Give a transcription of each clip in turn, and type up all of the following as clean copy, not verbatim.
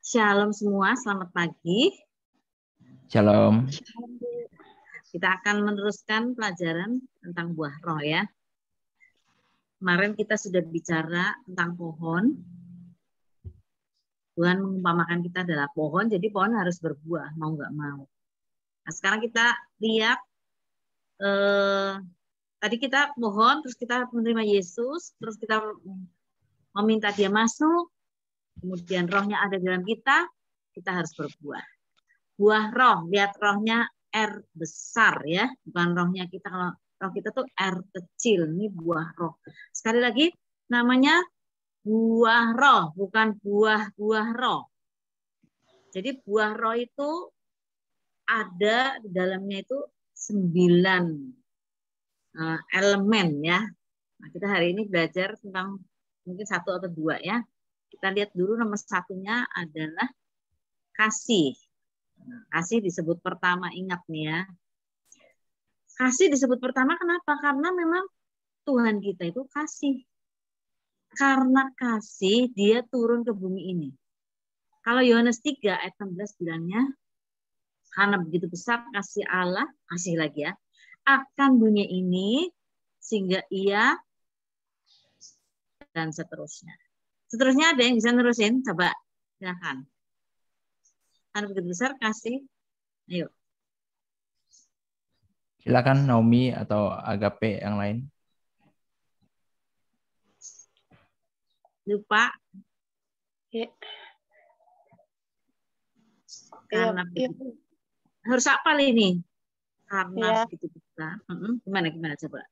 Shalom semua, selamat pagi. Shalom. Kita akan meneruskan pelajaran tentang buah roh ya. Kemarin kita sudah bicara tentang pohon. Tuhan mengumpamakan kita adalah pohon, jadi pohon harus berbuah, mau nggak mau. Nah, sekarang kita lihat, tadi kita mohon, terus kita menerima Yesus, terus kita meminta dia masuk, kemudian rohnya ada dalam kita harus berbuah. Buah roh, lihat rohnya R besar ya, bukan rohnya kita. Kalau roh kita tuh R kecil, ini buah roh. Sekali lagi, namanya buah roh, bukan buah-buah roh. Jadi buah roh itu ada di dalamnya itu 9 elemen ya. Nah, kita hari ini belajar tentang mungkin 1 atau 2 ya. Kita lihat dulu nomor 1-nya adalah kasih. Nah, kasih disebut pertama, ingat nih ya. Kasih disebut pertama kenapa? Karena memang Tuhan kita itu kasih. Karena kasih dia turun ke bumi ini. Kalau Yohanes 3 ayat 16 bilangnya, karena begitu besar kasih Allah, kasih lagi ya, akan dunia ini sehingga ia dan seterusnya. Seterusnya ada yang bisa nerusin? Coba silakan. Karena begitu besar kasih, ayo. Silakan Naomi atau Agape yang lain. Lupa. Ya. Karena Ya. begitu. Harus apa ini? Karena Ya. begitu besar. Gimana coba?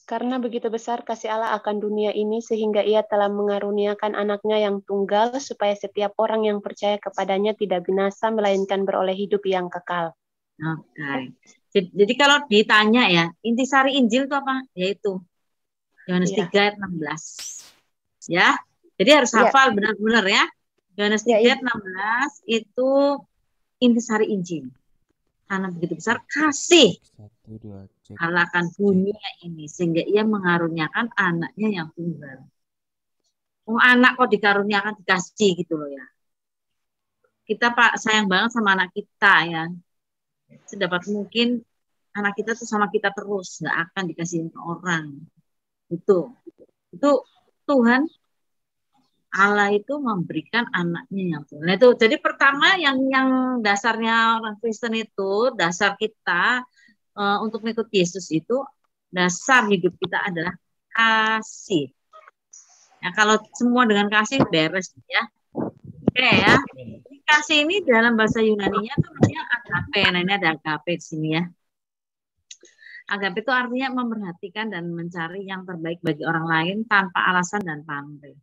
Karena begitu besar kasih Allah akan dunia ini sehingga ia telah mengaruniakan anaknya yang tunggal supaya setiap orang yang percaya kepadanya tidak binasa melainkan beroleh hidup yang kekal. Oke. Jadi kalau ditanya ya, intisari Injil itu apa? Yaitu Yohanes 3 ayat 16. Ya. Jadi harus hafal benar-benar ya. Yohanes 3 ayat 16 itu intisari Injil. Karena begitu besar kasih Allah akan dunia ini sehingga ia mengaruniakan anaknya yang tunggal. Anak kok dikaruniakan dikasih gitu loh ya. Kita Pak sayang banget sama anak kita ya. Sedapat mungkin anak kita tuh sama kita terus, nggak akan dikasihin ke orang. Itu Tuhan Allah itu memberikan anaknya yang tunggal. Nah itu jadi pertama yang dasarnya orang Kristen itu, dasar kita untuk mengikut Yesus itu, dasar hidup kita adalah kasih. Ya, kalau semua dengan kasih beres ya. Oke ya. Kasih ini dalam bahasa Yunani-nya tuh namanya agape. Nah ini ada agape di sini ya. Agape itu artinya memperhatikan dan mencari yang terbaik bagi orang lain tanpa alasan dan pamrih.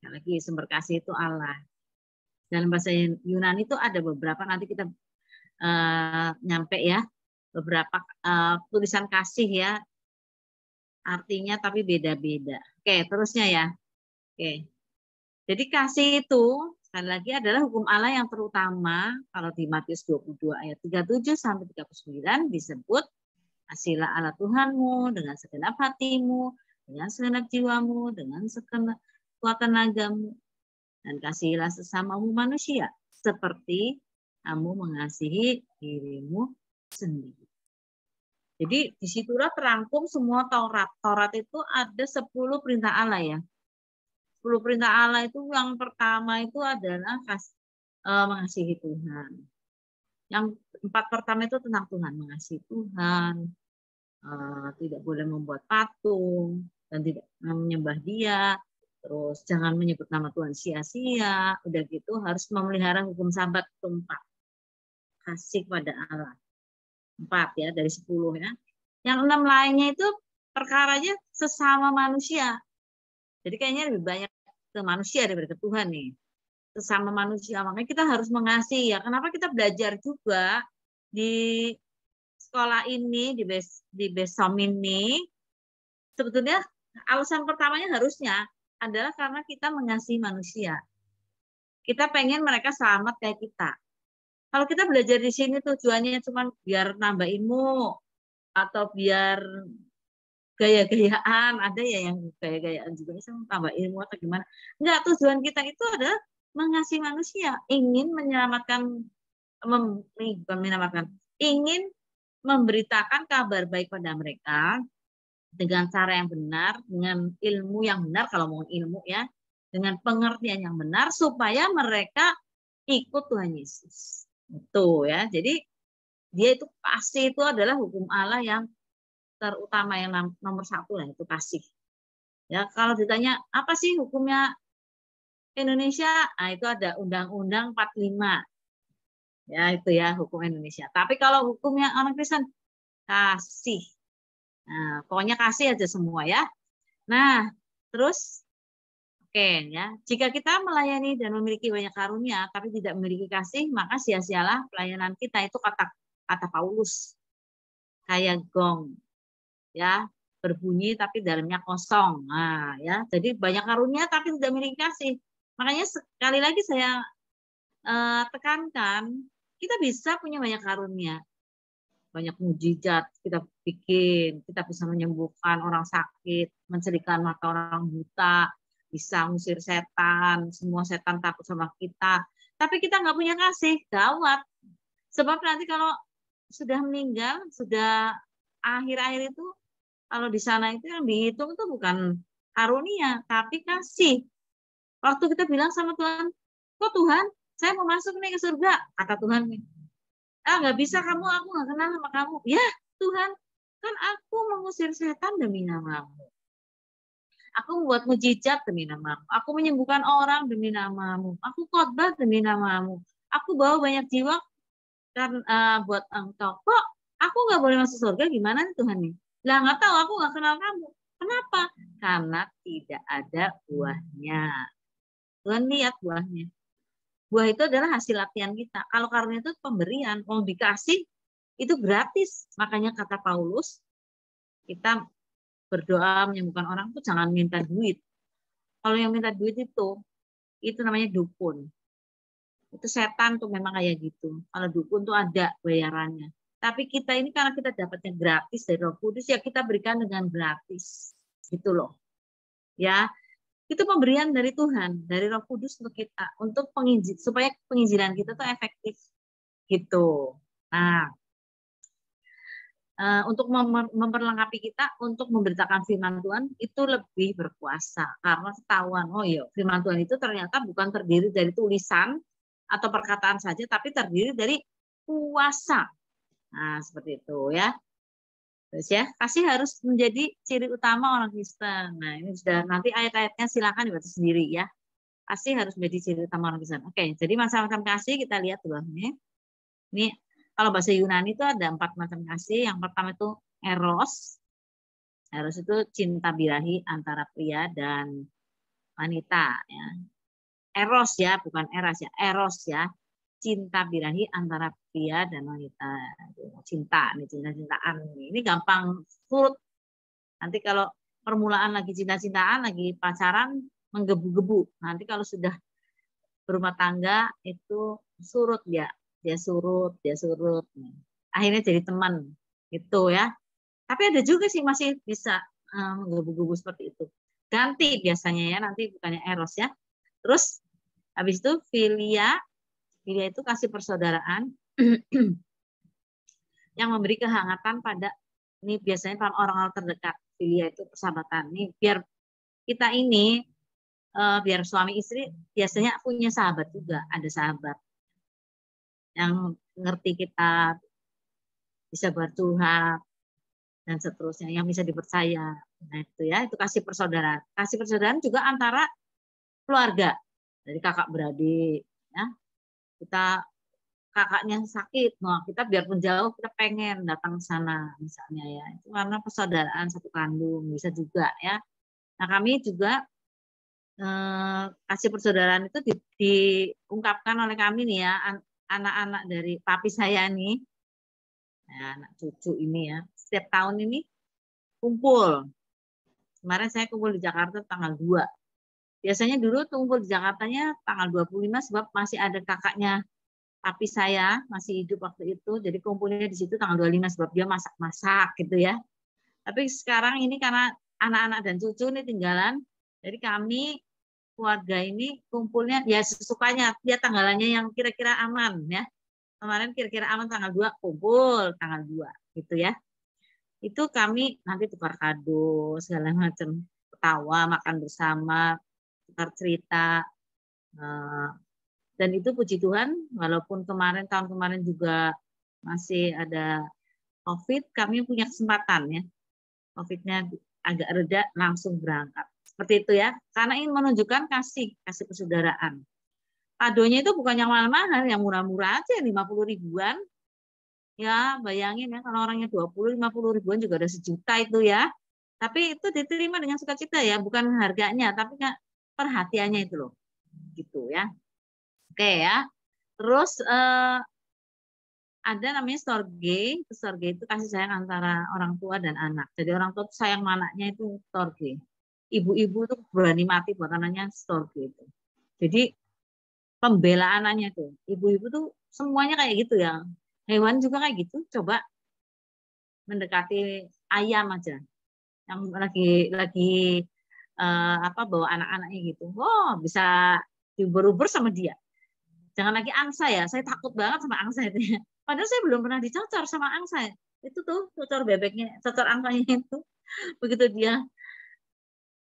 Lagi sumber kasih itu Allah. Dalam bahasa Yunani itu ada beberapa, nanti kita nyampe ya, beberapa tulisan kasih ya, artinya tapi beda-beda. Oke, terusnya ya. Oke. Jadi kasih itu sekali lagi adalah hukum Allah yang terutama. Kalau di Matius 22 ayat 37 sampai 39 disebut, kasihlah Allah Tuhanmu dengan segenap hatimu, dengan segenap jiwamu, dengan segenap kuat tenagamu, dan kasihilah sesamamu manusia seperti kamu mengasihi dirimu sendiri. Jadi disitulah terangkum semua Taurat. Taurat itu ada 10 perintah Allah ya. 10 perintah Allah itu yang pertama itu adalah mengasihi Tuhan. Yang 4 pertama itu tentang Tuhan, mengasihi Tuhan, tidak boleh membuat patung dan tidak menyembah Dia. Terus jangan menyebut nama Tuhan sia-sia. Udah gitu harus memelihara hukum Sabat itu 4. Kasih kepada Allah. 4 ya dari 10 ya. Yang 6 lainnya itu perkaranya sesama manusia. Jadi kayaknya lebih banyak ke manusia daripada ke Tuhan nih. Sesama manusia. Makanya kita harus mengasihi ya. Kenapa kita belajar juga di sekolah ini, di Besom ini, sebetulnya alasan pertamanya harusnya adalah karena kita mengasihi manusia. Kita pengen mereka selamat kayak kita. Kalau kita belajar di sini tujuannya cuma biar nambah ilmu atau biar gaya-gayaan, ada ya yang gaya-gayaan juga bisa tambah ilmu atau gimana. Enggak, tujuan kita itu adalah mengasihi manusia, ingin menyelamatkan, bukan menyelamatkan, ingin memberitakan kabar baik pada mereka dengan cara yang benar, dengan ilmu yang benar, kalau mau ilmu ya, dengan pengertian yang benar, supaya mereka ikut Tuhan Yesus. Itu ya, jadi dia itu kasih itu adalah hukum Allah yang terutama, yang nomor satu lah, itu kasih. Ya, kalau ditanya apa sih hukumnya Indonesia, nah itu ada Undang-Undang 45. Ya, itu ya hukum Indonesia. Tapi kalau hukumnya orang Kristen, kasih. Nah, pokoknya kasih aja semua ya. Nah, terus oke ya. Jika kita melayani dan memiliki banyak karunia tapi tidak memiliki kasih, maka sia-sialah pelayanan kita. Itu kata Paulus. Kayak gong. Ya, berbunyi tapi dalamnya kosong. Nah, ya. Jadi banyak karunia tapi tidak memiliki kasih. Makanya sekali lagi saya tekankan, kita bisa punya banyak karunia, banyak mujizat kita bikin, kita bisa menyembuhkan orang sakit, mencerihkan mata orang buta, bisa ngusir setan, semua setan takut sama kita. Tapi kita nggak punya kasih, gawat. Sebab nanti kalau sudah meninggal, sudah akhir-akhir itu, kalau di sana itu yang dihitung itu bukan karunia, tapi kasih. Waktu kita bilang sama Tuhan, kok Tuhan, saya mau masuk nih ke surga, kata Tuhan nih. Nggak bisa kamu, aku nggak kenal sama kamu. Ya Tuhan, kan aku mengusir setan demi namamu. Aku membuat mujizat demi namamu. Aku menyembuhkan orang demi namamu. Aku khotbah demi namamu. Aku bawa banyak jiwa kan buat engkau. Kok aku nggak boleh masuk surga, gimana nih Tuhan nih? Lah nggak tahu, aku nggak kenal kamu. Kenapa? Karena tidak ada buahnya. Tuhan lihat buahnya. Buah itu adalah hasil latihan kita. Kalau karunia itu pemberian, mau dikasih itu gratis. Makanya kata Paulus, kita berdoa menyembuhkan orang itu jangan minta duit. Kalau yang minta duit itu namanya dukun. Itu setan tuh memang kayak gitu. Kalau dukun tuh ada bayarannya. Tapi kita ini karena kita dapatnya gratis dari Roh Kudus, ya kita berikan dengan gratis. Gitu loh. Ya, itu pemberian dari Tuhan, dari Roh Kudus untuk kita, untuk supaya penginjilan kita tuh efektif gitu. Nah, untuk memperlengkapi kita untuk memberitakan firman Tuhan itu lebih berkuasa, karena ketahuan, oh iya, firman Tuhan itu ternyata bukan terdiri dari tulisan atau perkataan saja, tapi terdiri dari kuasa. Nah, seperti itu ya. Terus ya, kasih harus menjadi ciri utama orang Kristen. Nah, ini sudah, nanti ayat-ayatnya silakan dibaca sendiri ya. Kasih harus menjadi ciri utama orang Kristen. Oke, jadi macam-macam kasih kita lihat dulu nih. Ini kalau bahasa Yunani itu ada 4 macam kasih. Yang pertama itu eros. Eros itu cinta birahi antara pria dan wanita ya. Eros ya, bukan eras ya. Eros ya. Cinta birahi antara pria dan wanita. Cinta, ini cinta-cintaan. Ini gampang surut. Nanti kalau permulaan lagi cinta-cintaan, lagi pacaran, menggebu-gebu. Nanti kalau sudah berumah tangga, itu surut dia. Dia surut. Akhirnya jadi teman. Gitu ya. Tapi ada juga sih masih bisa menggebu-gebu seperti itu. Ganti biasanya ya, nanti bukannya eros ya. Terus habis itu filia. Filia itu kasih persaudaraan yang memberi kehangatan pada, ini biasanya orang-orang terdekat. Filia itu persahabatan. Nih biar kita ini biar suami istri biasanya punya sahabat juga, ada sahabat yang ngerti kita, bisa bercurhat dan seterusnya, yang bisa dipercaya. Nah itu ya, itu kasih persaudaraan. Kasih persaudaraan juga antara keluarga, dari kakak beradik ya. Kita kakaknya sakit, nah kita biarpun jauh kita pengen datang ke sana misalnya ya, itu karena persaudaraan satu kandung, bisa juga ya. Nah kami juga kasih persaudaraan itu diungkapkan oleh kami nih ya, anak-anak dari papi saya nih, ya, anak cucu ini ya, setiap tahun ini kumpul. Kemarin saya kumpul di Jakarta tanggal 2. Biasanya dulu kumpul di Jakartanya tanggal 25 sebab masih ada kakaknya papi saya masih hidup waktu itu, jadi kumpulnya di situ tanggal 25 sebab dia masak-masak gitu ya. Tapi sekarang ini karena anak-anak dan cucu ini tinggalan, jadi kami keluarga ini kumpulnya ya sesukanya, dia tanggalannya yang kira-kira aman ya. Kemarin kira-kira aman tanggal 2 kumpul tanggal 2 gitu ya. Itu kami nanti tukar kado segala macam, ketawa, makan bersama, tukar cerita. Dan itu puji Tuhan, walaupun tahun kemarin juga masih ada COVID, kami punya kesempatan ya. COVID-nya agak reda, langsung berangkat. Seperti itu ya, karena ingin menunjukkan kasih persaudaraan. Kadonya itu bukan yang mahal-mahal, yang murah-murah aja, 50 ribuan. Ya, bayangin ya, kalau orangnya 50 ribuan juga udah sejuta itu ya. Tapi itu diterima dengan sukacita ya, bukan harganya, tapi perhatiannya itu loh. Gitu ya. Oke ya. Terus ada namanya storge. Storge itu kasih sayang antara orang tua dan anak. Jadi orang tua sayang anaknya itu storge. Ibu-ibu tuh berani mati buat anaknya, storge itu. Jadi pembela anaknya tuh. Ibu-ibu tuh semuanya kayak gitu ya. Hewan juga kayak gitu. Coba mendekati ayam aja. Yang lagi bawa anak-anaknya gitu. Oh, bisa diuber-uber sama dia. Jangan lagi angsa ya. Saya takut banget sama angsa itu. Padahal saya belum pernah dicocor sama angsa. Itu tuh cocor bebeknya, cocor angkanya itu. Begitu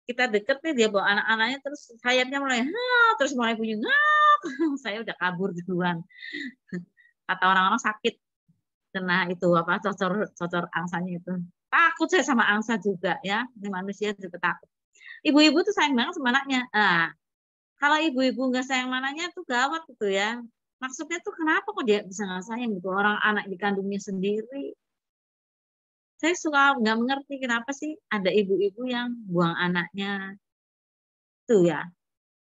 kita deket nih, dia bawa anak-anaknya, terus sayapnya mulai terus mulai bunyi ngak. Saya udah kabur duluan. Kata orang-orang sakit kena itu cocor angsanya itu. Takut saya sama angsa juga ya. Ini manusia juga takut. Ibu-ibu tuh sayang banget sama anaknya. Nah, kalau ibu-ibu nggak sayang anaknya tuh gawat gitu ya. Maksudnya tuh kenapa kok dia bisa nggak sayang gitu, orang anak dikandungnya sendiri. Saya suka nggak mengerti kenapa sih ada ibu-ibu yang buang anaknya tuh ya.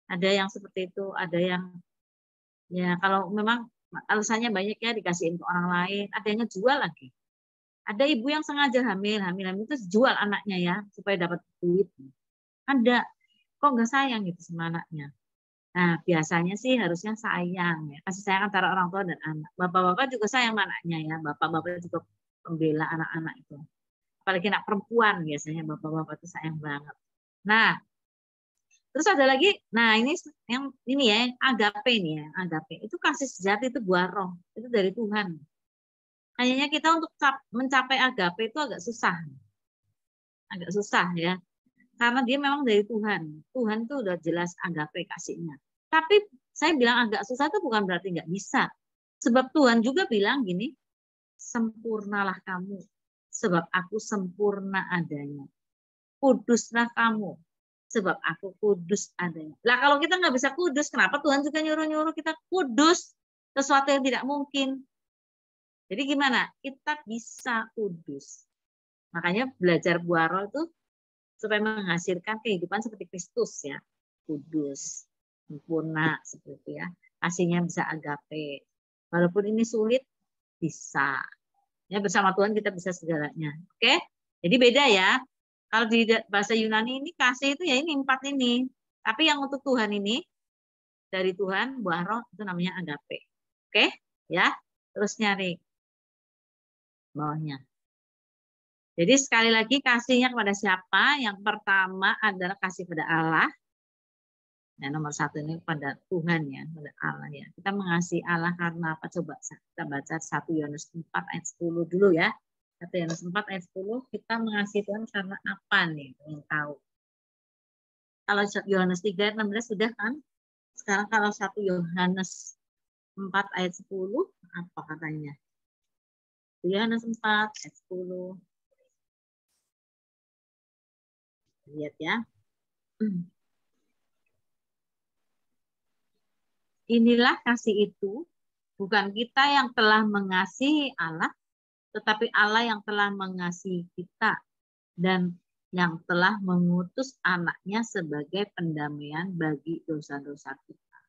Ada yang seperti itu, ada yang ya kalau memang alasannya banyak ya, dikasihin ke orang lain, ada yang jual lagi. Ada ibu yang sengaja hamil itu jual anaknya ya supaya dapat duit. Ada, kok nggak sayang gitu sama anaknya. Nah, biasanya sih harusnya sayang ya, kasih sayang antara orang tua dan anak. Bapak-bapak juga sayang sama anaknya ya, bapak-bapak juga pembela anak-anak itu. Apalagi anak perempuan biasanya bapak-bapak itu sayang banget. Nah, terus ada lagi, nah ini ya, agape nih ya, agape. Itu kasih sejati, itu buah roh, itu dari Tuhan. Kayaknya kita untuk mencapai agape itu agak susah ya. Karena dia memang dari Tuhan. Tuhan tuh udah jelas agape kasihnya. Tapi saya bilang agak susah itu bukan berarti nggak bisa. Sebab Tuhan juga bilang gini, sempurnalah kamu, sebab aku sempurna adanya. Kuduslah kamu, sebab aku kudus adanya. Lah kalau kita nggak bisa kudus, kenapa Tuhan juga nyuruh-nyuruh kita kudus? Sesuatu yang tidak mungkin. Jadi gimana? Kita bisa kudus. Makanya belajar buah roh itu supaya menghasilkan kehidupan seperti Kristus ya. Kudus, sempurna seperti itu ya. Kasihnya bisa agape. Walaupun ini sulit, bisa. Ya bersama Tuhan kita bisa segalanya. Oke? Jadi beda ya. Kalau di bahasa Yunani ini kasih itu ya ini 4 ini. Tapi yang untuk Tuhan ini dari Tuhan buah roh itu namanya agape. Oke? Ya. Terus nyari bawahnya. Jadi sekali lagi kasihnya kepada siapa? Yang pertama adalah kasih pada Allah. Nah, nomor 1 ini pada Tuhan ya, pada Allah ya. Kita mengasihi Allah karena apa? Coba kita baca 1 Yohanes 4 ayat 10 dulu ya. 1 Yohanes 4 ayat 10, kita mengasihi Tuhan karena apa nih? Yang tahu. Kalau Yohanes 3 ayat 16 sudah kan? Sekarang kalau 1 Yohanes 4 ayat 10, apa katanya? Yohanes 4 ayat 10. Lihat ya. Inilah kasih itu, bukan kita yang telah mengasihi Allah, tetapi Allah yang telah mengasihi kita dan yang telah mengutus anaknya sebagai pendamaian bagi dosa-dosa kita.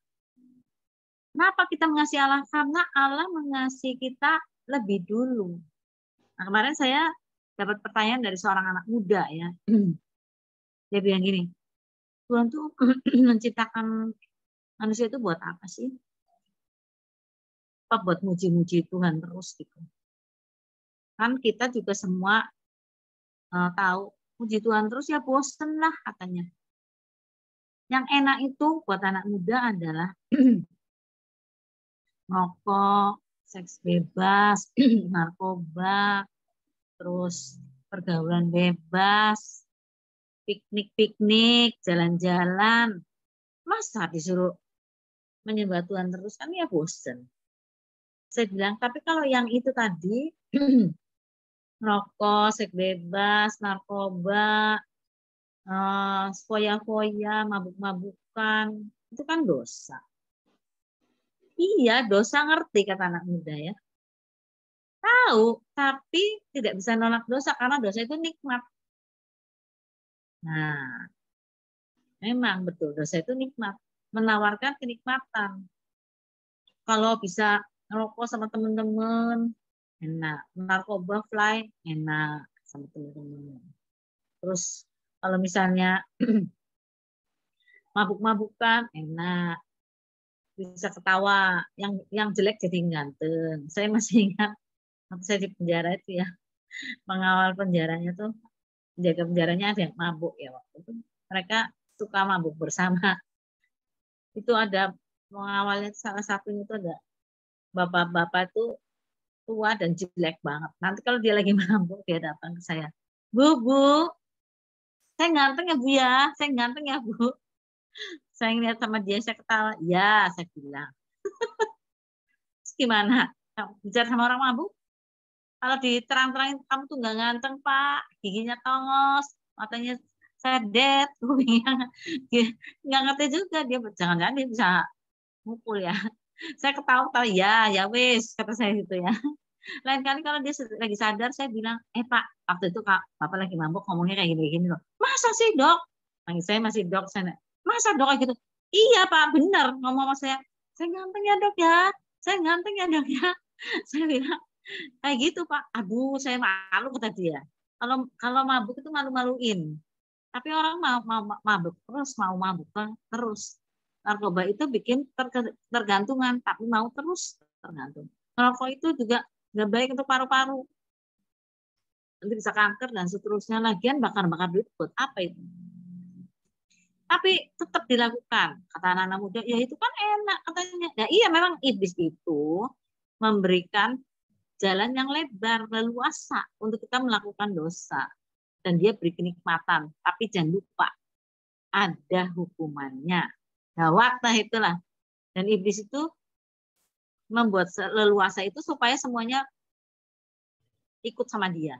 Kenapa kita mengasihi Allah? Karena Allah mengasihi kita lebih dulu. Nah, kemarin saya dapat pertanyaan dari seorang anak muda ya. Dia bilang gini, Tuhan tuh menciptakan manusia itu buat apa sih? Apa buat muji-muji Tuhan terus gitu? Kan kita juga semua tahu puji Tuhan terus ya bosen lah katanya. Yang enak itu buat anak muda adalah rokok, seks bebas, narkoba, terus pergaulan bebas, piknik-piknik, jalan-jalan. Masa disuruh menyembah Tuhan terus kan ya bosen. Saya bilang, tapi kalau yang itu tadi, rokok, seks bebas, narkoba, foya-foya, mabuk-mabukan, itu kan dosa. Iya, dosa ngerti kata anak muda ya. Tahu, tapi tidak bisa nolak dosa karena dosa itu nikmat. Nah, memang betul dosa itu nikmat, menawarkan kenikmatan. Kalau bisa ngerokok sama teman-teman, enak. Narkoba fly, enak sama teman-teman. Terus kalau misalnya mabuk-mabukan, enak. Bisa ketawa, yang jelek jadi ganteng. Saya masih ingat waktu saya di penjara itu ya, pengawal penjaranya tuh, penjaga penjaranya ada yang mabuk ya waktu itu. Mereka suka mabuk bersama. Itu ada pengawalnya salah satunya itu ada bapak-bapak itu tua dan jelek banget. Nanti kalau dia lagi mabuk dia datang ke saya, Bu, saya ganteng ya Bu ya, saya ganteng ya Bu. Saya ngeliat sama dia, saya ketawa, ya saya bilang. Terus gimana? Bicara sama orang mabuk? Kalau diterang-terangin kamu tuh nggak ganteng Pak, giginya tongos, matanya sedet, nggak ngerti juga dia, jangan-jangan dia bisa mukul ya. Saya ketawa-tawa, ya wis kata saya gitu ya. Lain kali kalau dia lagi sadar, saya bilang, Pak, waktu itu Kak, Bapak lagi mabuk ngomongnya kayak gini-gini loh. Masa sih dok? Saya masih dok, saya, masa dok kayak gitu? Iya Pak, benar ngomong sama saya ganteng ya dok ya, saya ganteng ya dok ya. Saya bilang, kayak gitu Pak. Aduh, saya malu kata dia. Kalau mabuk itu malu-maluin. Tapi orang mau mabuk terus, mau mabuk terus. Narkoba itu bikin tergantungan, tapi mau terus tergantung. Rokok itu juga nggak baik untuk paru-paru. Nanti bisa kanker dan seterusnya. Lagian bakar-bakar duit buat apa itu? Tapi tetap dilakukan. Kata anak-anak muda, ya itu kan enak katanya. Ya iya, memang iblis itu memberikan jalan yang lebar, leluasa untuk kita melakukan dosa. Dan dia beri kenikmatan. Tapi jangan lupa, ada hukumannya. Nah, waktu itulah. Dan iblis itu membuat leluasa itu supaya semuanya ikut sama dia.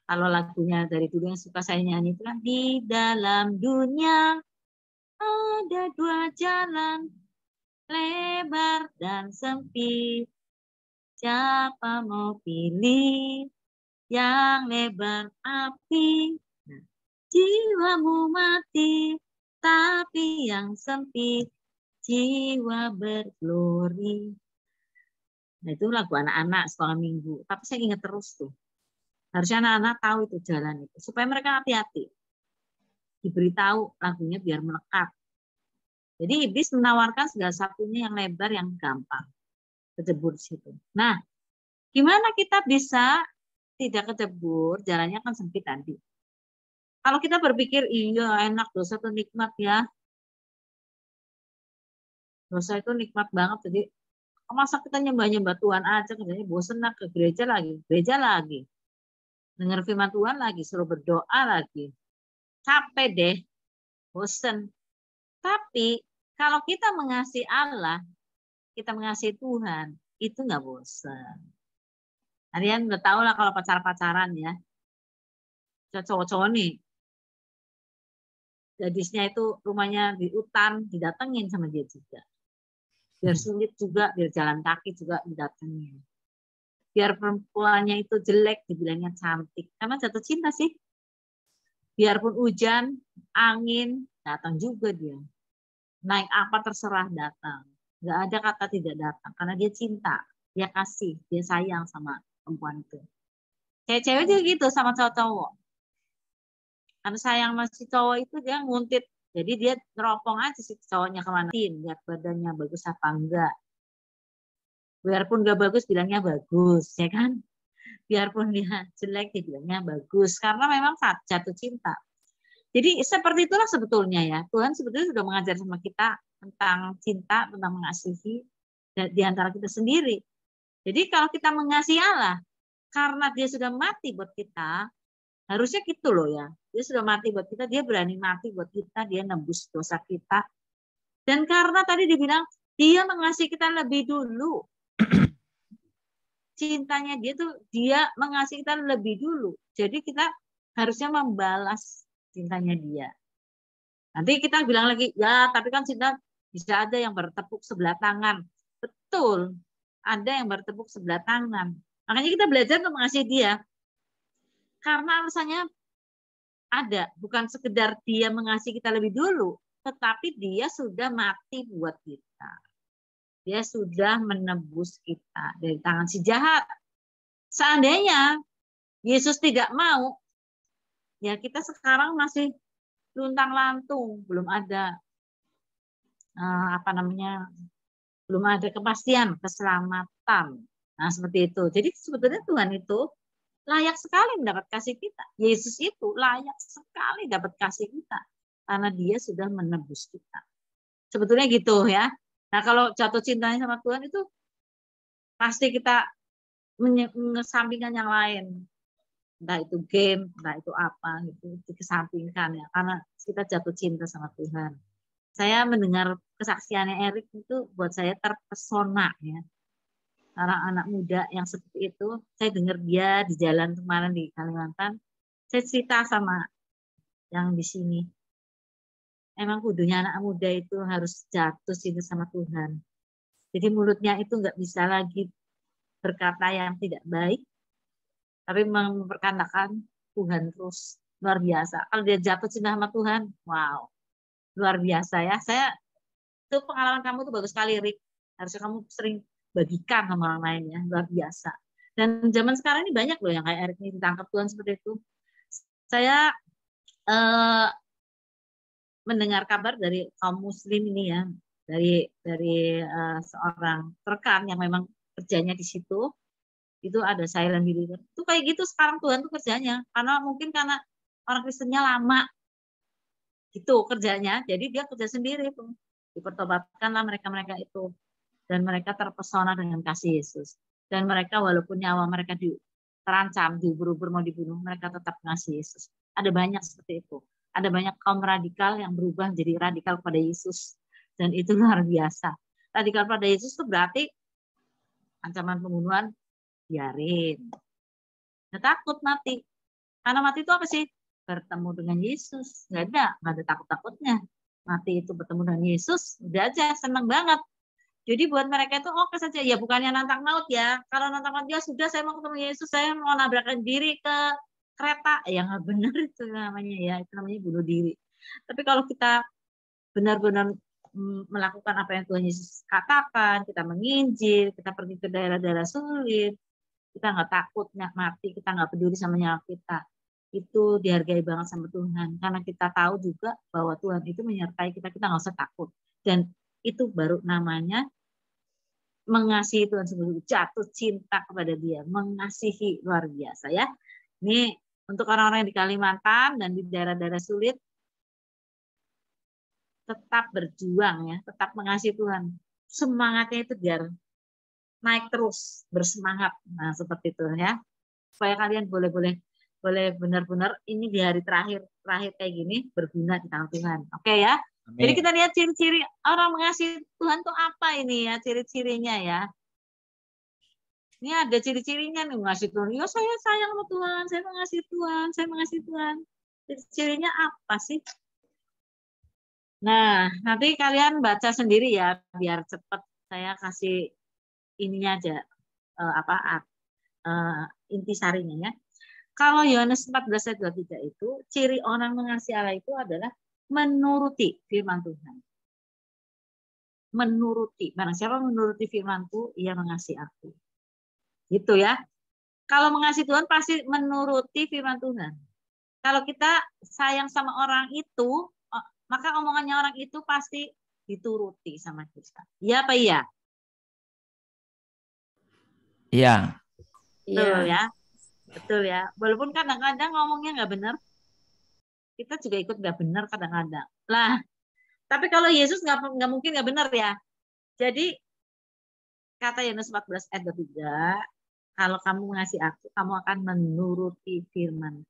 Kalau lagunya dari dulu yang suka saya nyanyi itu kan, di dalam dunia ada dua jalan, lebar dan sempit. Siapa mau pilih yang lebar api? Nah, jiwamu mati, tapi yang sempit jiwa berglori. Nah, itu lagu anak-anak sekolah minggu. Tapi saya ingat terus tuh. Harusnya anak-anak tahu itu jalan itu. Supaya mereka hati-hati. Diberitahu lagunya biar melekat. Jadi iblis menawarkan segala satunya yang lebar, yang gampang. Kecebur situ. Nah, gimana kita bisa tidak kecebur? Jalannya kan sempit tadi. Kalau kita berpikir, iya enak, dosa itu nikmat ya. Dosa itu nikmat banget. Jadi, masa kita nyembah-nyembah Tuhan aja, katanya bosen lah ke gereja lagi. Dengar firman Tuhan lagi, suruh berdoa lagi. Capek deh, bosen. Tapi kalau kita mengasihi Allah, kita mengasihi Tuhan, itu nggak bosen. Kalian udah tahu lah kalau pacaran ya. Cowok-cowok nih, gadisnya itu rumahnya di hutan, didatengin sama dia juga. Biar sulit juga, biar jalan kaki juga didatengin. Biar perempuannya itu jelek, dibilangnya cantik. Karena jatuh cinta sih. Biarpun hujan, angin, datang juga dia. Naik apa terserah datang. Nggak ada kata tidak datang. Karena dia cinta, dia kasih, dia sayang sama perempuan itu. Cewek-cewek juga gitu sama cowok-cowok. Karena sayang sama si cowok itu dia nguntit. Jadi dia neropong aja si cowoknya kemana. Lihat badannya bagus apa enggak. Biarpun nggak bagus, bilangnya bagus, ya kan? Biarpun dia jelek, dibilangnya bagus. Karena memang saat jatuh cinta. Jadi seperti itulah sebetulnya ya. Tuhan sebetulnya sudah mengajar sama kita tentang cinta, tentang mengasihi di antara kita sendiri. Jadi kalau kita mengasihi Allah, karena dia sudah mati buat kita, harusnya gitu loh ya. Dia sudah mati buat kita, dia berani mati buat kita, dia nebus dosa kita. Dan karena tadi dibilang, dia mengasihi kita lebih dulu. Cintanya dia tuh, dia mengasihi kita lebih dulu. Jadi kita harusnya membalas cintanya dia. Nanti kita bilang lagi, ya tapi kan cinta bisa ada yang bertepuk sebelah tangan. Betul, ada yang bertepuk sebelah tangan. Makanya kita belajar untuk mengasihi dia. Karena alasannya ada, bukan sekedar dia mengasihi kita lebih dulu, tetapi dia sudah mati buat kita. Dia sudah menebus kita dari tangan si jahat. Seandainya Yesus tidak mau, ya kita sekarang masih luntang-lantung, belum ada belum ada kepastian keselamatan. Nah, seperti itu. Jadi sebetulnya Tuhan itu layak sekali mendapat kasih kita. Yesus itu layak sekali dapat kasih kita karena dia sudah menebus kita. Sebetulnya gitu ya. Nah, kalau jatuh cintanya sama Tuhan itu pasti kita mengesampingkan yang lain. Entah itu game, entah itu apa gitu, dikesampingkan ya, karena kita jatuh cinta sama Tuhan. Saya mendengar kesaksiannya Erik itu buat saya terpesona ya. Orang anak muda yang seperti itu, saya dengar dia di jalan kemarin di Kalimantan, saya cerita sama yang di sini. Emang kudunya anak muda itu harus jatuh cinta sama Tuhan. Jadi mulutnya itu nggak bisa lagi berkata yang tidak baik, tapi memperkatakan Tuhan terus. Luar biasa. Kalau dia jatuh cinta sama Tuhan, wow, luar biasa ya. Saya itu pengalaman kamu tuh bagus sekali, Rick. Harusnya kamu sering bagikan sama orang lain ya, luar biasa. Dan zaman sekarang ini banyak loh yang kayak Erik ini ditangkap Tuhan seperti itu. Saya mendengar kabar dari kaum Muslim ini ya, dari seorang rekan yang memang kerjanya di situ. Itu ada silent believer. Itu kayak gitu sekarang Tuhan tuh kerjanya. Karena mungkin karena orang Kristennya lama gitu kerjanya. Jadi dia kerja sendiri tuh. Dipertobatkanlah mereka-mereka itu. Dan mereka terpesona dengan kasih Yesus. Dan mereka walaupun nyawa mereka terancam, diubur-ubur mau dibunuh, mereka tetap mengasihi Yesus. Ada banyak seperti itu. Ada banyak kaum radikal yang berubah menjadi radikal pada Yesus. Dan itu luar biasa. Radikal pada Yesus itu berarti ancaman pembunuhan biarin. Nggak takut mati. Karena mati itu apa sih? Bertemu dengan Yesus. Nggak ada takut-takutnya. Mati itu bertemu dengan Yesus, udah aja seneng banget. Jadi buat mereka itu oke saja. Ya bukannya nantang maut ya. Kalau nantang maut ya sudah saya mau ketemu Yesus, saya mau nabrakkan diri ke kereta. Ya nggak benar itu namanya ya. Itu namanya bunuh diri. Tapi kalau kita benar-benar melakukan apa yang Tuhan Yesus katakan, kita menginjil, kita pergi ke daerah-daerah sulit, kita nggak takut mati, kita nggak peduli sama nyawa kita, itu dihargai banget sama Tuhan. Karena kita tahu juga bahwa Tuhan itu menyertai kita, kita nggak usah takut. Dan itu baru namanya mengasihi Tuhan sendiri, jatuh cinta kepada Dia, mengasihi luar biasa ya. Ini untuk orang-orang yang di Kalimantan dan di daerah-daerah sulit, tetap berjuang ya, tetap mengasihi Tuhan. Semangatnya itu biar naik terus, bersemangat. Nah, seperti itu ya. Supaya kalian boleh benar-benar ini di hari terakhir kayak gini berguna di tangan Tuhan. Oke ya. Amin. Jadi kita lihat ciri-ciri orang mengasihi Tuhan tuh apa ini ya, ciri-cirinya ya. Ini ada ciri-cirinya nih mengasihi Tuhan. Ya saya sayang sama Tuhan, saya mengasihi Tuhan, saya mengasihi Tuhan. Ciri-cirinya apa sih? Nah, nanti kalian baca sendiri ya, biar cepat. Saya kasih ininya aja, intisarinya ya. Kalau Yohanes 14 ayat 23 itu, ciri orang mengasihi Allah itu adalah menuruti firman Tuhan. Menuruti. Barang siapa menuruti firman-Ku, ia mengasihi aku. Gitu ya. Kalau mengasihi Tuhan pasti menuruti firman Tuhan. Kalau kita sayang sama orang itu, maka omongannya orang itu pasti dituruti sama kita. Iya apa iya? Iya. Betul ya. Betul ya. Walaupun kadang-kadang ngomongnya nggak benar, kita juga ikut nggak benar kadang-kadang. Lah, tapi kalau Yesus nggak mungkin nggak benar ya. Jadi kata Yohanes 14 ayat 23, kalau kamu mengasihi aku, kamu akan menuruti firman.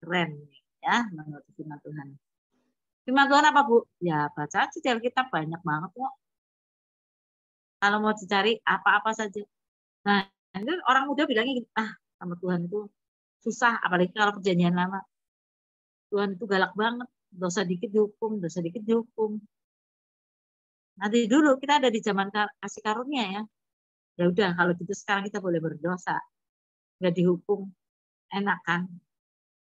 Keren ya, menuruti firman Tuhan. Firman Tuhan apa Bu? Ya baca aja di Alkitab, banyak banget kok. Kalau mau dicari apa-apa saja. Nah, itu orang muda bilangnya gitu, sama Tuhan itu susah, apalagi kalau perjanjian lama. Tuhan itu galak banget, dosa dikit dihukum, dosa dikit dihukum. Nanti dulu kita ada di zaman kasih karunia ya. Ya udah, kalau gitu sekarang kita boleh berdosa, nggak dihukum, enak kan?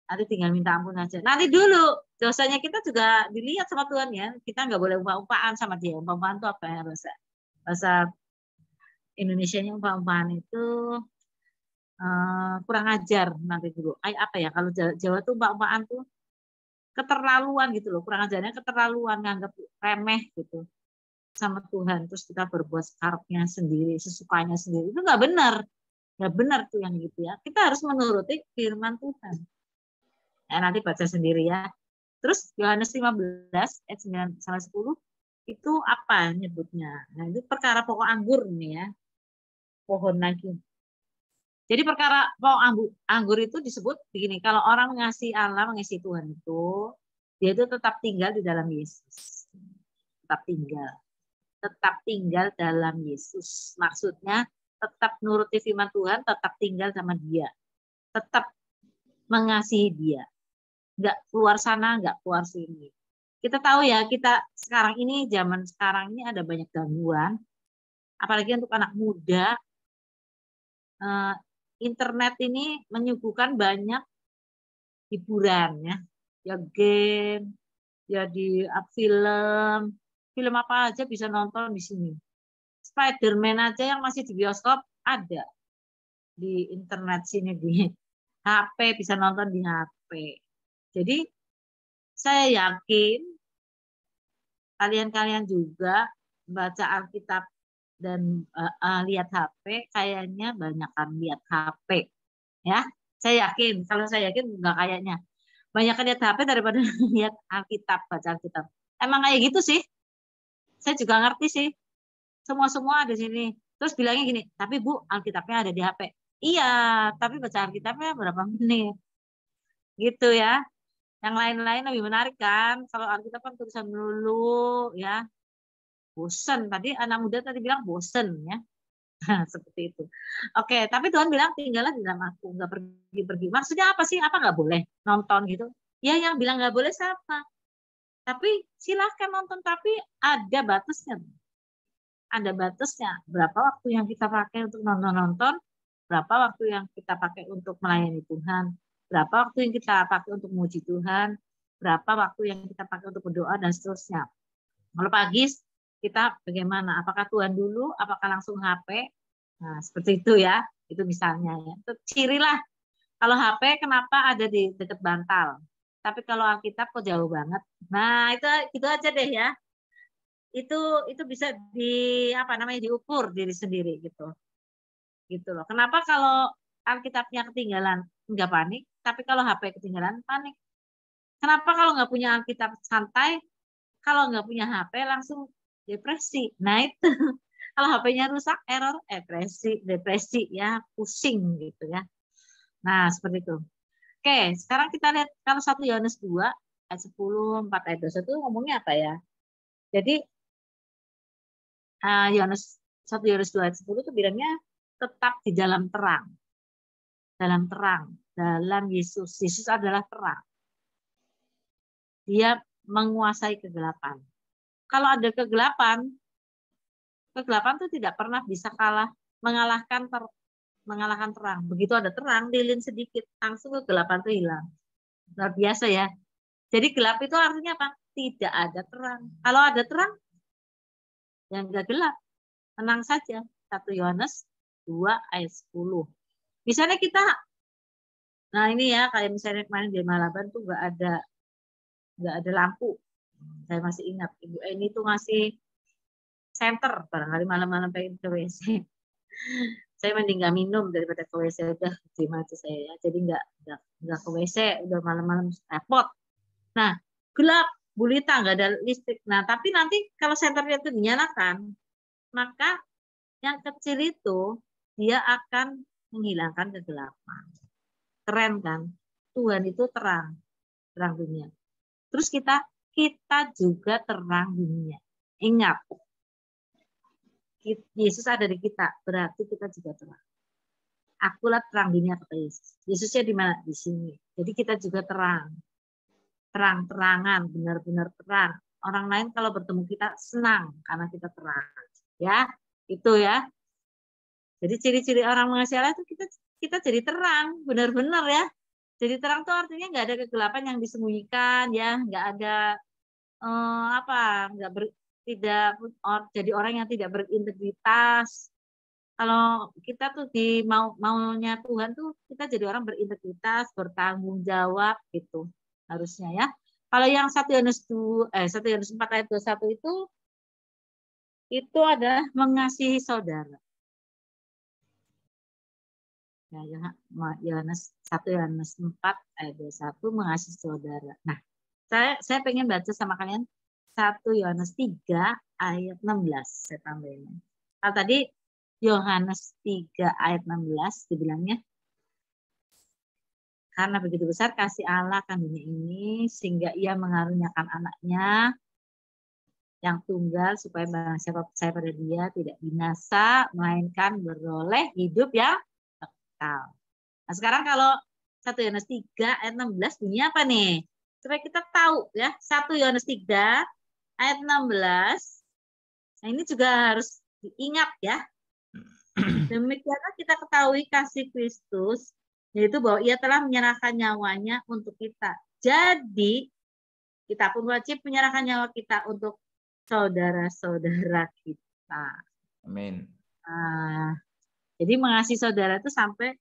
Nanti tinggal minta ampun aja. Nanti dulu dosanya kita juga dilihat sama Tuhan ya. Kita nggak boleh umpah-umpahan sama dia. Umpah-umpahan itu apa ya bahasa Indonesianya, umpah-umpahan itu kurang ajar nanti dulu. Apa ya kalau Jawa tuh umpah-umpahan tuh keterlaluan gitu loh. Kurang ajarnya keterlaluan, nganggap remeh gitu sama Tuhan. Terus kita berbuat sekarapnya sendiri, sesukanya sendiri. Itu nggak benar. Nggak benar tuh yang gitu ya. Kita harus menuruti firman Tuhan. Nanti baca sendiri ya. Terus Yohanes 15 ayat 9 sampai 10 itu apa nyebutnya? Nah, itu perkara pokok anggur nih ya. Pohon lagi. Jadi perkara pokok anggur itu disebut begini, kalau orang mengasihi Allah, mengasihi Tuhan itu, dia itu tetap tinggal di dalam Yesus. Tetap tinggal. Tetap tinggal dalam Yesus. Maksudnya tetap nuruti firman Tuhan, tetap tinggal sama dia. Tetap mengasihi dia. Nggak keluar sana, nggak keluar sini. Kita tahu ya, kita sekarang ini, zaman sekarang ini ada banyak gangguan, apalagi untuk anak muda. Internet ini menyuguhkan banyak hiburan ya, ya game, ya di film apa aja bisa nonton di sini. Spider-Man aja yang masih di bioskop ada di internet sini, di HP bisa nonton di HP. Jadi saya yakin kalian-kalian juga baca Alkitab dan lihat HP, kayaknya banyakkan lihat HP ya. Saya yakin, kalau saya yakin enggak kayaknya. Banyakkan lihat HP daripada lihat Alkitab, baca Alkitab. Emang kayak gitu sih. Saya juga ngerti sih. Semua ada di sini. Terus bilangnya gini, tapi Bu, Alkitabnya ada di HP. Iya, tapi baca Alkitabnya berapa menit? Gitu ya. Yang lain-lain lebih menarik kan. Kalau Alkitab kan tulisan melulu ya. Bosen. Tadi anak muda tadi bilang bosen ya. Seperti itu. Oke, tapi Tuhan bilang tinggallah di dalam aku, nggak pergi-pergi. Maksudnya apa sih? Apa nggak boleh nonton gitu? Ya yang bilang nggak boleh siapa? Tapi silahkan nonton, tapi ada batasnya. Ada batasnya. Berapa waktu yang kita pakai untuk nonton-nonton, berapa waktu yang kita pakai untuk melayani Tuhan, berapa waktu yang kita pakai untuk memuji Tuhan, berapa waktu yang kita pakai untuk berdoa, dan seterusnya. Kalau pagi kita bagaimana? Apakah Tuhan dulu, apakah langsung HP? Nah, seperti itu ya. Itu misalnya ya. Itu cirilah. Kalau HP kenapa ada di dekat bantal? Tapi kalau Alkitab kok jauh banget. Nah, itu aja deh ya. Itu bisa apa namanya diukur diri sendiri gitu. Gitu loh. Kenapa kalau Alkitabnya ketinggalan nggak panik, tapi kalau HP ketinggalan panik? Kenapa kalau nggak punya Alkitab santai, kalau nggak punya HP langsung depresi? Nah itu kalau HP-nya rusak, error, depresi ya, pusing gitu ya. Nah seperti itu. Oke, sekarang kita lihat kalau 1 Yohanes 2 ayat 10, 4 ayat 21 ngomongnya apa ya? Jadi Yohanes 1 Yohanes 2 ayat 10 itu bilangnya tetap di dalam terang. Dalam terang, dalam Yesus. Yesus adalah terang. Dia menguasai kegelapan. Kalau ada kegelapan itu tidak pernah bisa mengalahkan terang. Begitu ada terang, lilin sedikit, langsung kegelapan itu hilang. Luar biasa ya. Jadi gelap itu artinya apa? Tidak ada terang. Kalau ada terang, yang enggak gelap. Tenang saja. 1 Yohanes 2 ayat 10. Misalnya kita, nah ini ya, kayak misalnya kemarin di Malaban tuh nggak ada lampu. Saya masih ingat, Ibu Eni tuh ngasih senter, barangkali malam-malam pengen ke WC. Saya mending nggak minum daripada ke WC, udah terima aja saya ya. Jadi nggak ke WC, udah malam-malam repot. Nah, gelap, gulita, nggak ada listrik. Nah, tapi nanti kalau senternya itu dinyalakan, maka yang kecil itu dia akan menghilangkan kegelapan. Keren kan? Tuhan itu terang, terang dunia. Terus kita juga terang dunia. Ingat, Yesus ada di kita, berarti kita juga terang. Akulah terang dunia, kata Yesus. Yesusnya di mana? Di sini. Jadi kita juga terang. Terang-terangan, benar-benar terang. Orang lain kalau bertemu kita senang karena kita terang. Ya, itu ya. Jadi ciri-ciri orang mengasihi Allah itu kita jadi terang, benar-benar ya. Jadi terang itu artinya nggak ada kegelapan yang disembunyikan, ya, nggak ada tidak jadi orang yang tidak berintegritas. Kalau kita tuh di maunya Tuhan tuh kita jadi orang berintegritas, bertanggung jawab gitu harusnya ya. Kalau yang 1 Yohanes 4 ayat 21 itu adalah mengasihi saudara. Ya, Yohanes 1 Yohanes 4 ayat 21 mengasihi saudara. Nah, saya pengen baca sama kalian 1 Yohanes 3 ayat 16. Saya tambahin. Kalau tadi Yohanes 3 ayat 16 dibilangnya, karena begitu besar kasih Allah akan dunia ini sehingga ia mengaruniakan anaknya yang tunggal supaya barang siapa percaya pada dia tidak binasa melainkan beroleh hidup yang kekal. Nah, sekarang kalau 1 Yohanes 3 ayat 16 bunyinya apa nih? Supaya kita tahu ya, 1 Yohanes 3 ayat 16. Nah, ini juga harus diingat ya. Demikianlah kita ketahui kasih Kristus, yaitu bahwa ia telah menyerahkan nyawanya untuk kita. Jadi, kita pun wajib menyerahkan nyawa kita untuk saudara-saudara kita. Amin. Nah, jadi mengasihi saudara itu sampai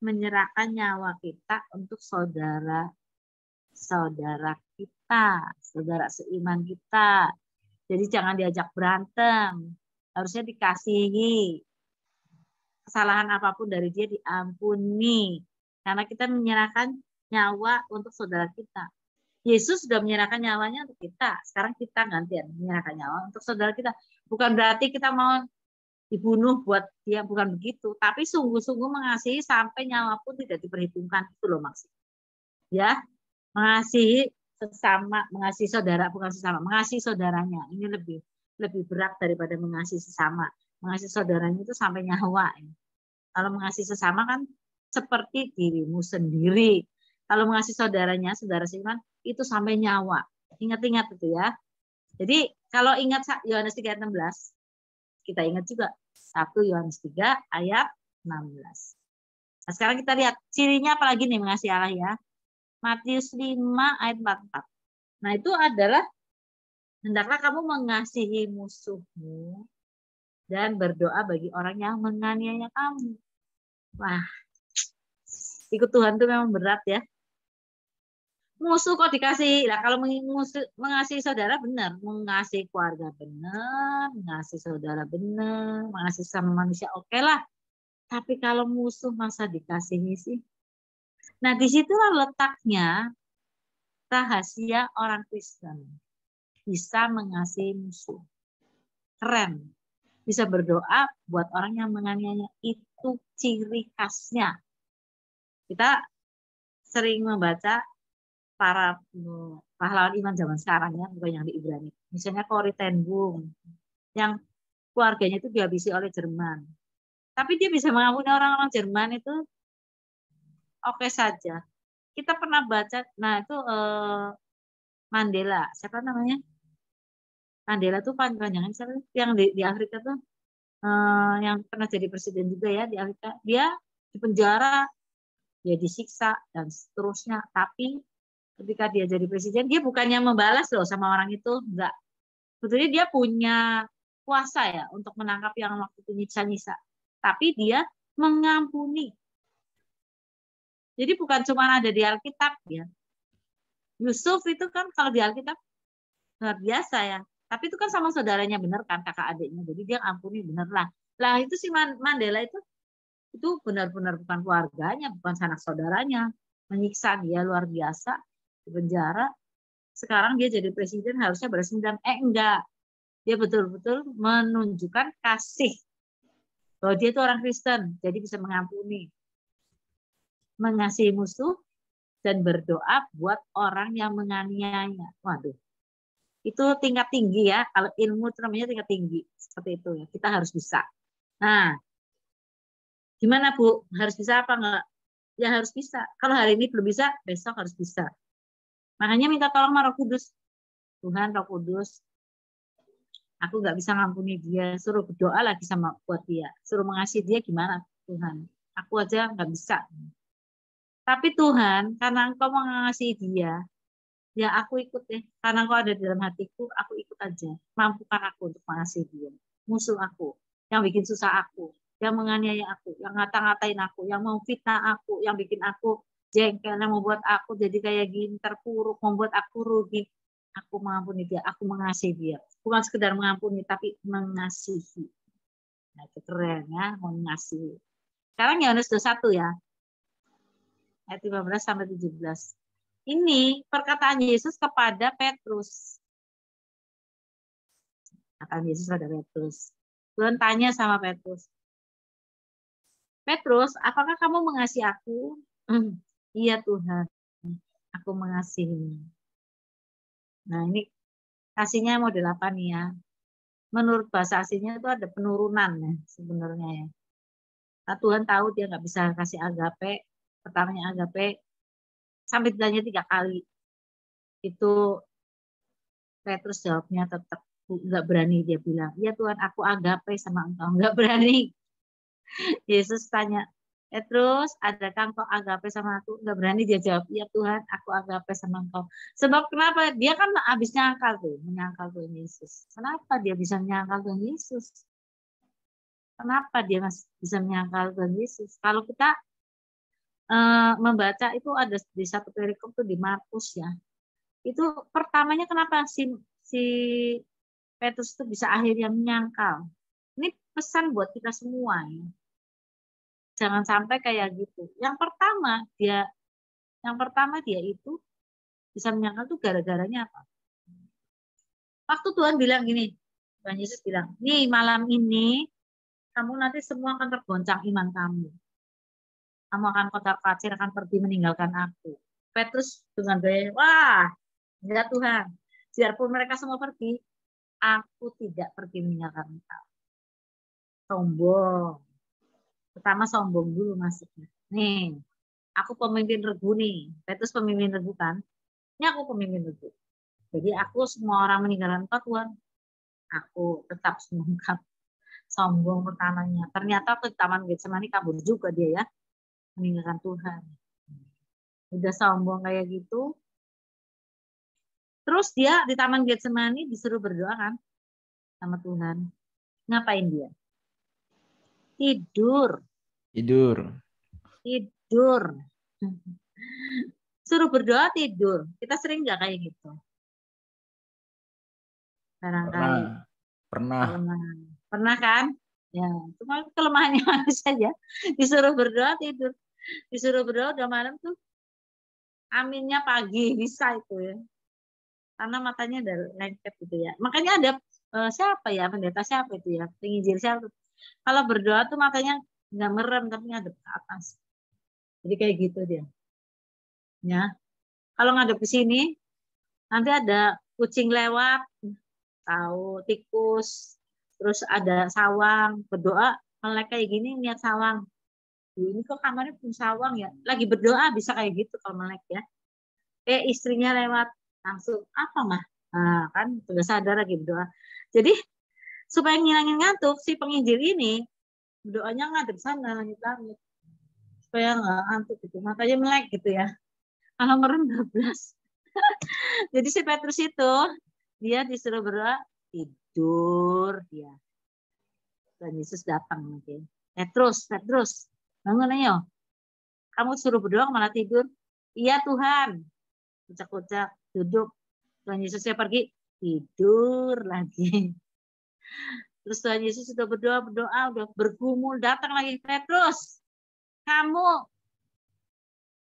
menyerahkan nyawa kita untuk saudara-saudara kita, saudara seiman kita. Jadi jangan diajak berantem, harusnya dikasihi. Kesalahan apapun dari dia diampuni. Karena kita menyerahkan nyawa untuk saudara kita. Yesus sudah menyerahkan nyawanya untuk kita. Sekarang kita gantian menyerahkan nyawa untuk saudara kita. Bukan berarti kita mau dibunuh buat dia, bukan begitu. Tapi sungguh-sungguh mengasihi sampai nyawa pun tidak diperhitungkan. Itu loh maksudnya. Ya, mengasihi sesama, mengasihi saudara, bukan sesama, mengasihi saudaranya. Ini lebih berat daripada mengasihi sesama. Mengasihi saudaranya itu sampai nyawa. Kalau mengasihi sesama kan seperti dirimu sendiri. Kalau mengasihi saudaranya, saudara seiman, itu sampai nyawa. Ingat-ingat itu ya. Jadi kalau ingat Yohanes 3 ayat 16, kita ingat juga 1 Yohanes 3 ayat 16. Nah, sekarang kita lihat cirinya apa lagi nih mengasihi Allah ya. Matius 5 ayat 44. Nah, itu adalah hendaklah kamu mengasihi musuhmu dan berdoa bagi orang yang menganiaya kamu. Wah, ikut Tuhan itu memang berat ya. Musuh kok dikasih. Lah kalau mengasihi saudara benar, mengasihi keluarga benar, mengasihi saudara benar, mengasihi sama manusia oke lah. Tapi kalau musuh masa dikasihi sih? Nah, disitulah letaknya rahasia orang Kristen. Bisa mengasihi musuh. Keren. Bisa berdoa buat orang yang menganiaya, itu ciri khasnya. Kita sering membaca para pahlawan iman zaman sekarang ya, bukan yang di Ibrani. Misalnya Corrie ten Boom, yang keluarganya itu dihabisi oleh Jerman. Tapi dia bisa mengampuni orang-orang Jerman itu oke saja. Kita pernah baca, nah itu Mandela, siapa namanya? Mandela tuh panjangan yang di Afrika tuh yang pernah jadi presiden juga ya di Afrika. Dia di penjara, dia disiksa dan seterusnya. Tapi ketika dia jadi presiden, dia bukannya membalas loh sama orang itu, enggak. Sebetulnya dia punya kuasa ya untuk menangkap yang waktu itu nyiksa-nyiksa. Tapi dia mengampuni. Jadi bukan cuma ada di Alkitab ya. Yusuf itu kan kalau di Alkitab luar biasa ya. Tapi itu kan sama saudaranya bener kan, kakak adiknya. Jadi dia ampuni bener lah. Lah itu si Mandela itu Itu benar-benar bukan keluarganya, bukan sanak saudaranya. Menyiksa dia luar biasa di penjara. Sekarang dia jadi presiden harusnya balas dendam. Enggak. Dia betul-betul menunjukkan kasih. Bahwa dia itu orang Kristen, jadi bisa mengampuni. Mengasihi musuh dan berdoa buat orang yang menganiaya. Waduh. Itu tingkat tinggi ya. Kalau ilmu itu namanya tingkat tinggi. Seperti itu ya. Kita harus bisa. Nah, gimana Bu? Harus bisa apa enggak? Ya harus bisa. Kalau hari ini belum bisa, besok harus bisa. Makanya minta tolong sama Roh Kudus. Tuhan, Roh Kudus, aku nggak bisa ngampuni dia. Suruh berdoa lagi sama buat dia. Suruh mengasihi dia gimana Tuhan? Aku aja nggak bisa. Tapi Tuhan, karena Engkau mengasihi dia, ya aku ikut deh. Karena Engkau ada di dalam hatiku, aku ikut aja. Mampukan aku untuk mengasihi dia. Musuh aku, yang bikin susah aku, yang menganiaya aku, yang ngata-ngatain aku, yang mau fitnah aku, yang bikin aku jengkel, yang membuat aku jadi kayak gini, terpuruk, membuat aku rugi. Aku mengampuni dia, aku mengasihi dia. Bukan sekedar mengampuni, tapi mengasihi. Nah, itu keren ya, mengasihi. Sekarang Yohanes 21 ya. Ayat 15 sampai 17. Ini perkataan Yesus kepada Petrus. Perkataan Yesus kepada Petrus. Tuhan tanya sama Petrus. Petrus, apakah kamu mengasihi aku? Iya Tuhan, aku mengasihi. Nah ini kasihnya model apa nih ya? Menurut bahasa aslinya itu ada penurunan ya sebenarnya ya. Nah, Tuhan tahu dia nggak bisa kasih agape. Pertamanya agape sampai ditanya 3 kali. Itu Petrus jawabnya tetap nggak berani, dia bilang, iya Tuhan aku agape sama engkau, nggak berani. Yesus tanya, Petrus adakah engkau agape sama aku? Nggak berani dia jawab, iya Tuhan aku agape sama engkau. Sebab kenapa? Dia kan habis nyangkal tuh, menyangkal Tuhan Yesus. Kenapa dia bisa menyangkal Tuhan Yesus? Kenapa dia bisa menyangkal Tuhan Yesus? Kalau kita membaca itu ada di satu perikop tuh di Markus ya. Itu pertamanya kenapa si Petrus itu bisa akhirnya menyangkal. Ini pesan buat kita semua ya. Jangan sampai kayak gitu. Yang pertama dia itu bisa menyangkal tuh gara-garanya apa? Waktu Tuhan bilang gini, Tuhan Yesus bilang, nih malam ini kamu nanti semua akan tergoncang iman kamu. Kamu akan kocar-kacir, akan pergi meninggalkan aku. Petrus dengan gaya, wah, enggak Tuhan. Biarpun mereka semua pergi, aku tidak pergi meninggalkan engkau. Sombong. Pertama sombong dulu masuknya. Nih, aku pemimpin regu nih. Petrus pemimpin regu kan? Ini aku pemimpin regu. Jadi aku semua orang meninggalkan engkau Tuhan. Aku tetap semangat. Sombong pertamanya. Ternyata ke Taman Getsemani kabur juga dia ya. Meninggalkan Tuhan. Udah sombong kayak gitu. Terus dia di Taman Getsemani disuruh berdoa kan sama Tuhan. Ngapain dia? Tidur. Tidur. Suruh berdoa tidur. Kita sering nggak kayak gitu? Barangkali. Pernah. Pernah kan? Ya, cuma kelemahannya manusia aja. Disuruh berdoa tidur. Disuruh berdoa udah malam tuh. Aminnya pagi bisa itu ya. Karena matanya udah lengket gitu ya. Makanya ada siapa ya, pendeta siapa itu ya, penginjil siapa. Kalau berdoa tuh matanya nggak merem tapi ngadep ke atas. Jadi kayak gitu dia. Ya. Kalau ngadep ke sini nanti ada kucing lewat, tahu tikus, terus ada sawang, berdoa melek kayak gini niat sawang. Ini kok kamarnya pun sawang ya. Lagi berdoa bisa kayak gitu kalau melek ya. Istrinya lewat langsung apa mah? Nah, kan sudah sadar lagi berdoa. Jadi supaya ngilangin ngantuk si penginjil ini berdoanya ngadep sana langit-langit supaya nggak ngantuk gitu. Makanya melek gitu ya. Kalau merem 12. Jadi si Petrus itu dia disuruh berdoa tidur dia. Dan Yesus datang mungkin. Petrus, bangun ayo. Kamu suruh berdoa malah tidur. Iya Tuhan. Kucak-kucak, duduk. Tuhan Yesusnya pergi, tidur lagi. Terus Tuhan Yesus sudah berdoa, udah bergumul, datang lagi Petrus. Kamu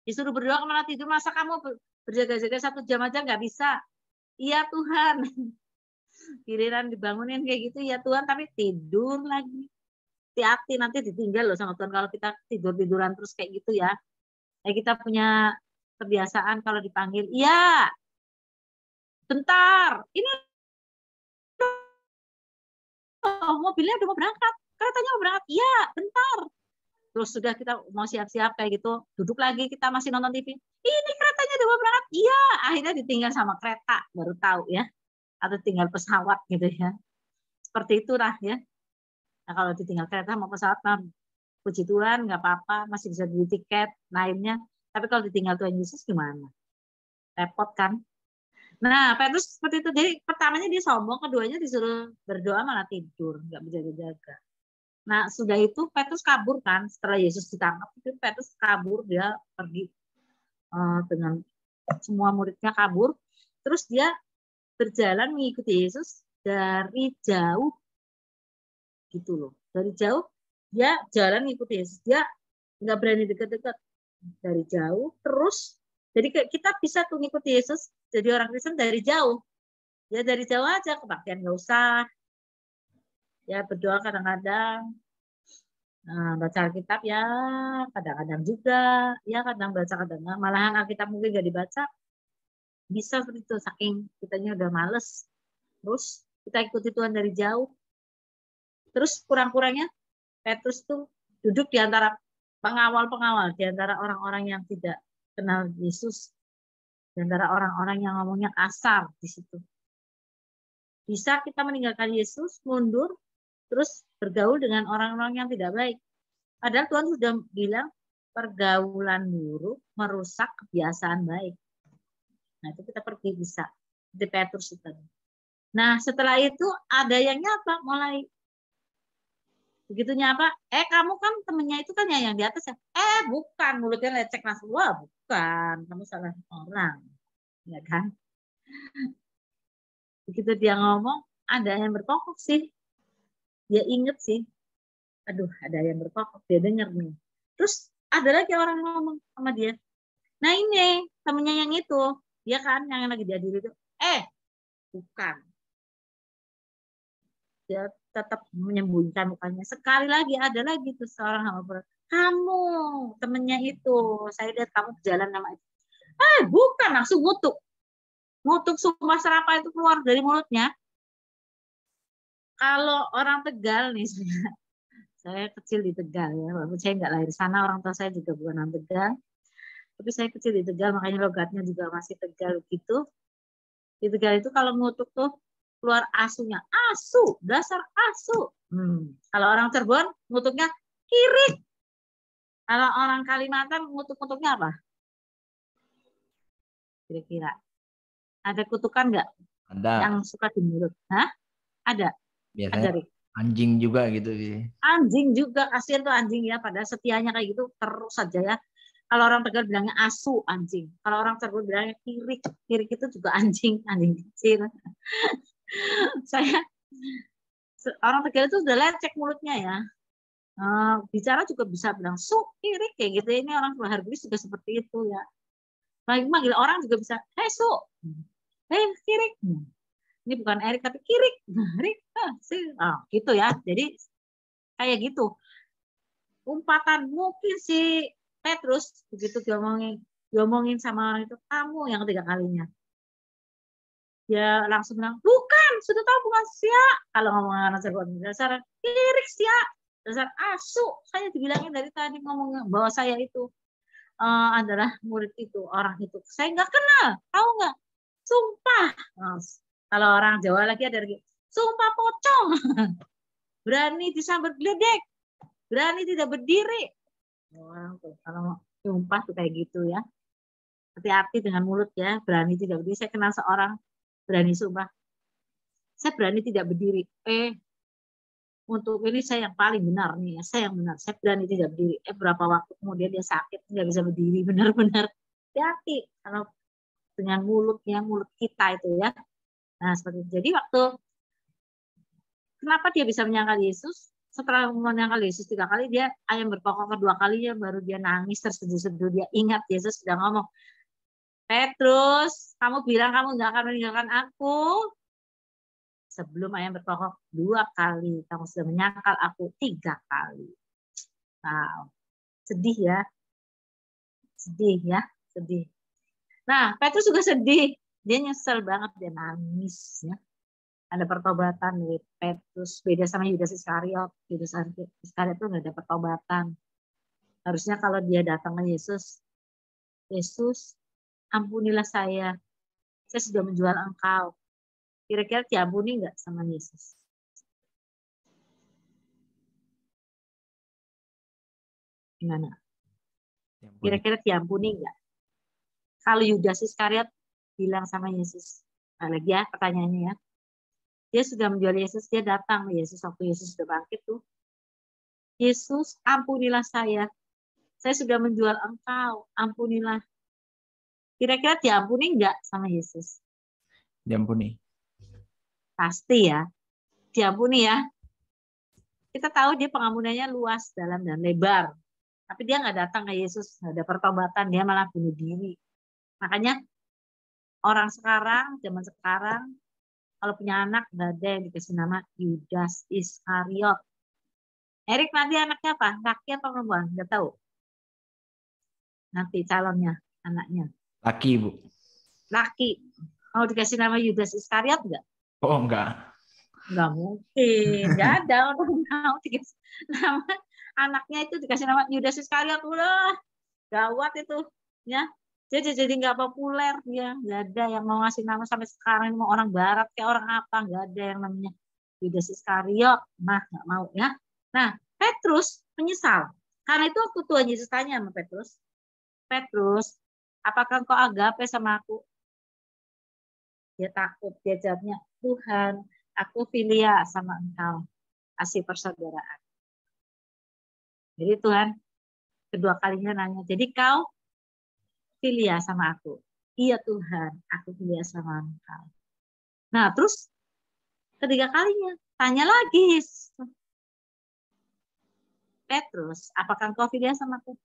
disuruh berdoa malah tidur, masa kamu berjaga-jaga 1 jam aja nggak bisa? Iya Tuhan. Giliran dibangunin kayak gitu, ya Tuhan, tapi tidur lagi. Hati-hati nanti ditinggal loh sama Tuhan kalau kita tidur-tiduran terus kayak gitu ya. Kita punya kebiasaan kalau dipanggil, iya, bentar, ini mobilnya udah mau berangkat, keretanya mau berangkat, iya, bentar. Terus sudah kita mau siap-siap kayak gitu, duduk lagi kita masih nonton TV. Ini keretanya udah mau berangkat, iya. Akhirnya ditinggal sama kereta, baru tahu ya. Atau tinggal pesawat gitu ya. Seperti itulah ya. Nah kalau ditinggal kereta sama pesawat, nah, puji Tuhan nggak apa-apa, masih bisa beli tiket lainnya. Tapi kalau ditinggal Tuhan Yesus gimana? Repot kan? Nah, Petrus seperti itu. Jadi pertamanya dia sombong, keduanya disuruh berdoa malah tidur, nggak berjaga-jaga. Nah, sudah itu Petrus kabur kan, setelah Yesus ditangkap, itu Petrus kabur, dia pergi dengan semua muridnya kabur. Terus dia berjalan mengikuti Yesus dari jauh, gitu loh. Dari jauh dia jalan mengikuti Yesus, dia nggak berani dekat-dekat, dari jauh terus. Jadi kita bisa tuh ngikuti Yesus jadi orang Kristen dari jauh. Ya dari jauh aja, kebaktian nggak usah. Ya berdoa kadang-kadang, baca Alkitab ya kadang-kadang juga. Ya kadang baca kadang-kadang. Malahan Alkitab mungkin nggak dibaca. Bisa seperti itu, saking kitanya udah males. Terus kita ikuti Tuhan dari jauh. Terus kurang-kurangnya Petrus tuh duduk di antara pengawal-pengawal, di antara orang-orang yang tidak kenal Yesus, di antara orang-orang yang ngomongnya kasar di situ. Bisa kita meninggalkan Yesus, mundur, terus bergaul dengan orang-orang yang tidak baik. Padahal Tuhan sudah bilang pergaulan buruk merusak kebiasaan baik. Nah itu kita pergi bisa. Di Petrus itu. Nah setelah itu ada yang nyapa, mulai begitu nyapa, kamu kan temennya itu kan yang di atas ya? Bukan, mulutnya lecek langsung. Wah bukan, kamu salah orang. Ya kan? Begitu dia ngomong, ada yang berkokok sih. Dia inget sih. Aduh, ada yang berkokok. Dia denger nih. Terus ada lagi orang ngomong sama dia. Nah ini, temennya yang itu. Dia kan, yang lagi diadili itu. Bukan. Dia tetap menyembunyikan mukanya. Sekali lagi ada lagi tuh seorang hamba, kamu temennya itu, saya lihat kamu jalan sama itu. Bukan, langsung ngutuk sumpah serapah itu keluar dari mulutnya. Kalau orang Tegal nih, saya kecil di Tegal ya, walaupun saya nggak lahir sana, orang tua saya juga bukan orang Tegal, tapi saya kecil di Tegal, makanya logatnya juga masih Tegal gitu. Di Tegal itu kalau ngutuk tuh keluar asunya, asu, dasar asu. Kalau orang Cirebon ngutuknya kirik. Kalau orang Kalimantan ngutuk-ngutuknya apa? Kira-kira ada kutukan nggak Ada. yang suka di mulut? Hah? Ada. Biasanya ada, anjing juga gitu. Anjing juga, kasihan tuh anjing ya, pada setianya kayak gitu terus saja ya. Kalau orang Tegal bilangnya asu, anjing. Kalau orang Cirebon bilangnya kirik. Kirik itu juga anjing, anjing kecil. Saya orang Tegal itu sudah lecek mulutnya ya. Bicara juga bisa bilang su, kirik kayak gitu. Ini orang Bahar Bugis juga seperti itu ya. Manggil orang juga bisa, hei su, hei kirik. Ini bukan Erik tapi kirik. Erik, gitu ya. Jadi kayak gitu. Umpatan mungkin si Petrus begitu diomongin sama orang itu, kamu yang ketiga kalinya. Dia langsung bilang, bukan, sudah tahu bukan sia. Kalau ngomong anak Cirebon, dasar kirik sia, dasar asu. Saya dibilangin dari tadi ngomong bahwa saya itu adalah murid itu, orang itu. Saya nggak kenal, tahu nggak? Sumpah. Kalau orang Jawa lagi ada lagi, sumpah pocong. Berani disambar geledek, berani tidak berdiri. Orang tuh kalau sumpah tuh kayak gitu ya. Hati-hati dengan mulut ya, berani tidak berdiri. Saya kenal seorang berani sumpah, saya berani tidak berdiri. Untuk ini saya yang paling benar nih, saya yang benar. Saya berani tidak berdiri. Berapa waktu kemudian dia sakit, nggak bisa berdiri, benar-benar. Hati-hati kalau dengan mulutnya, mulut kita itu ya. Nah seperti itu. Jadi waktu kenapa dia bisa menyangkal Yesus? setelah menyangkal Yesus 3 kali, dia ayam berkokok kedua kalinya baru dia nangis terseduh-seduh. Dia ingat Yesus sudah ngomong, Petrus, kamu bilang kamu nggak akan meninggalkan aku. Sebelum ayam berkokok 2 kali, kamu sudah menyangkal aku 3 kali. Wow, sedih ya. Sedih ya, sedih. Nah, Petrus juga sedih. Dia nyesel banget, dia nangis ya. Ada pertobatan dari Petrus, beda sama Yudas Iskariot. Yudas Iskariot itu nggak ada pertobatan. Harusnya kalau dia datang ke Yesus, Yesus, ampunilah saya sudah menjual engkau. Kira-kira diampuni nggak sama Yesus? Gimana? Kira-kira diampuni nggak? Kalau Yudas Iskariot bilang sama Yesus, nah lagi ya pertanyaannya ya, dia sudah menjual Yesus, dia datang ke Yesus waktu Yesus sudah bangkit tuh. Yesus, ampunilah saya sudah menjual engkau, ampunilah. Kira-kira diampuni nggak sama Yesus? Diampuni. Pasti ya, diampuni ya. Kita tahu dia pengampunannya luas, dalam dan lebar. Tapi dia nggak datang ke Yesus, nggak ada pertobatan, dia malah bunuh diri. Makanya orang sekarang, zaman sekarang, kalau punya anak nggak ada yang dikasih nama Yudas Iskariot. Erik nanti anaknya apa? Laki atau perempuan? Nggak tahu. Nanti calonnya, anaknya. Laki, Bu. Laki. Mau dikasih nama Yudas Iskariot nggak? Oh, enggak. Nggak mungkin. Nggak ada orang mau dikasih nama anaknya itu dikasih nama Yudas Iskariot. Udah gawat itu. Ya. Jadi nggak populer dia. Nggak ada yang mau ngasih nama sampai sekarang. Mau orang barat kayak orang apa. Nggak ada yang namanya Yudas Iskariot. Nah, nggak mau ya. Nah, Petrus menyesal. Karena itu waktu Tuhan Yesus tanya sama Petrus, Petrus, apakah kau agape sama aku? Dia takut. Dia jawabnya, Tuhan, aku filia sama engkau. Kasih persaudaraan. Jadi Tuhan kedua kalinya nanya, jadi kau filia sama aku? Iya Tuhan, aku filia sama engkau. Nah terus ketiga kalinya tanya lagi, Petrus, apakah engkau filia sama aku?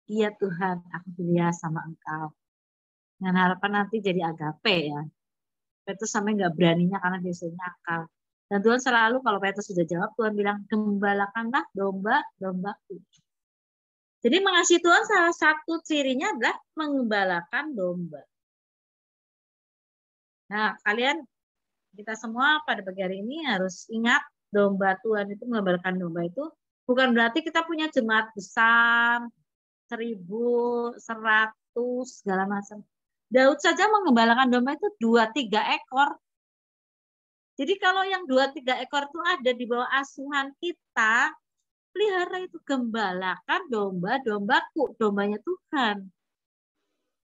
Iya Tuhan, aku filia sama engkau. Dengan harapan nanti jadi agape ya. Petrus sampai nggak beraninya karena dia sudah nakal. Dan Tuhan selalu kalau Petrus sudah jawab, Tuhan bilang, gembalakanlah domba-dombaku. Jadi mengasihi Tuhan salah satu cirinya adalah mengembalakan domba. Nah, kalian, kita semua pada pagi hari ini harus ingat domba Tuhan itu, mengembalakan domba itu bukan berarti kita punya jemaat besar, 1.100, segala macam. Daud saja mengembalakan domba itu 2-3 ekor. Jadi kalau yang 2-3 ekor itu ada di bawah asuhan kita, pelihara itu, gembalakan domba-dombaku, dombanya Tuhan.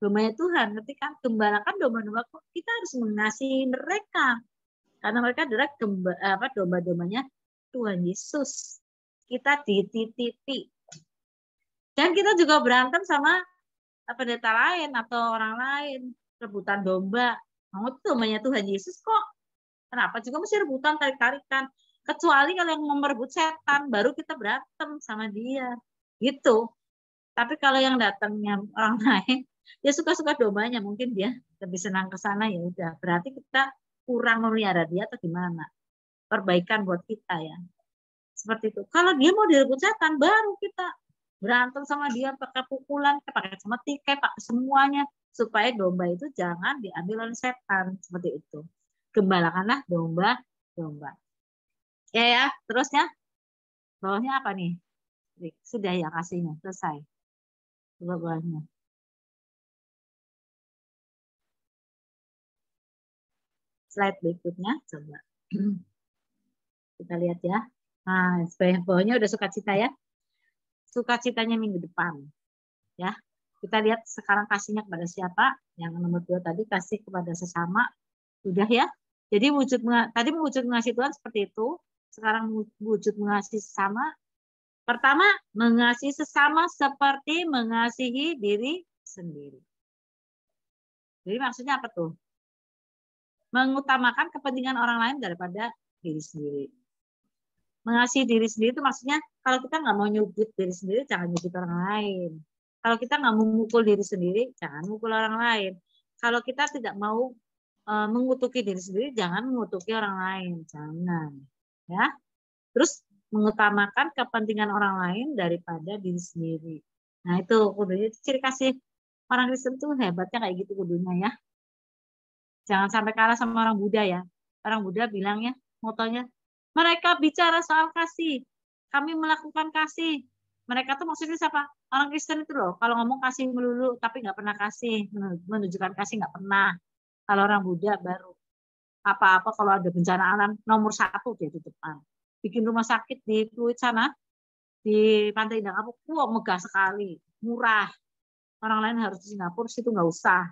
Dombanya Tuhan, ketika gembalakan domba-dombaku, kita harus mengasihi mereka. Karena mereka adalah domba-dombanya Tuhan Yesus. Kita dititipi. Dan kita juga berantem sama pendeta lain atau orang lain, rebutan domba. Kamu itu dombanya Tuhan Yesus kok. Kenapa juga mesti rebutan, tarik-tarikan? Kecuali kalau yang mau merebut setan, baru kita berantem sama dia. Gitu. Tapi kalau yang datangnya orang lain, dia suka-suka dombanya, mungkin dia lebih senang ke sana, ya udah. Berarti kita kurang memelihara dia atau gimana? Perbaikan buat kita ya. Seperti itu. Kalau dia mau direbut setan, baru kita berantem sama dia pakai pukulan, pakai cemetik, pakai semuanya, supaya domba itu jangan diambil oleh setan. Seperti itu. Gembalakanlah domba-domba. Ya, terusnya bawahnya apa nih? Sudah ya kasihnya, selesai. Coba bawahnya. Slide berikutnya, coba. Kita lihat ya. Nah, bawahnya udah sukacita ya. Sukacitanya minggu depan. Ya. Kita lihat sekarang kasihnya kepada siapa? Yang nomor 2 tadi, kasih kepada sesama. Sudah ya. Jadi tadi wujud mengasihi Tuhan seperti itu. Sekarang wujud mengasihi sesama. Pertama, mengasihi sesama seperti mengasihi diri sendiri. Jadi maksudnya apa tuh? Mengutamakan kepentingan orang lain daripada diri sendiri. Mengasihi diri sendiri itu maksudnya kalau kita nggak mau nyubit diri sendiri, jangan nyubit orang lain. Kalau kita nggak mau memukul diri sendiri, jangan mukul orang lain. Kalau kita tidak mau mengutuki diri sendiri, jangan mengutuki orang lain. Jangan. Ya. Terus mengutamakan kepentingan orang lain daripada diri sendiri. Nah itu kudunya ciri kasih orang Kristen tuh hebatnya kayak gitu kudunya ya. Jangan sampai kalah sama orang Buddha ya. Orang Buddha bilang ya, motonya, mereka bicara soal kasih, kami melakukan kasih. Mereka tuh maksudnya siapa? Orang Kristen itu loh. Kalau ngomong kasih melulu, tapi nggak pernah kasih, menunjukkan kasih nggak pernah. Kalau orang Buddha baru apa-apa kalau ada bencana alam nomor satu dia di depan. Bikin rumah sakit di Pluit sana, di Pantai Indah Kapuk, wah megah sekali, murah. Orang lain harus di Singapura, situ nggak usah.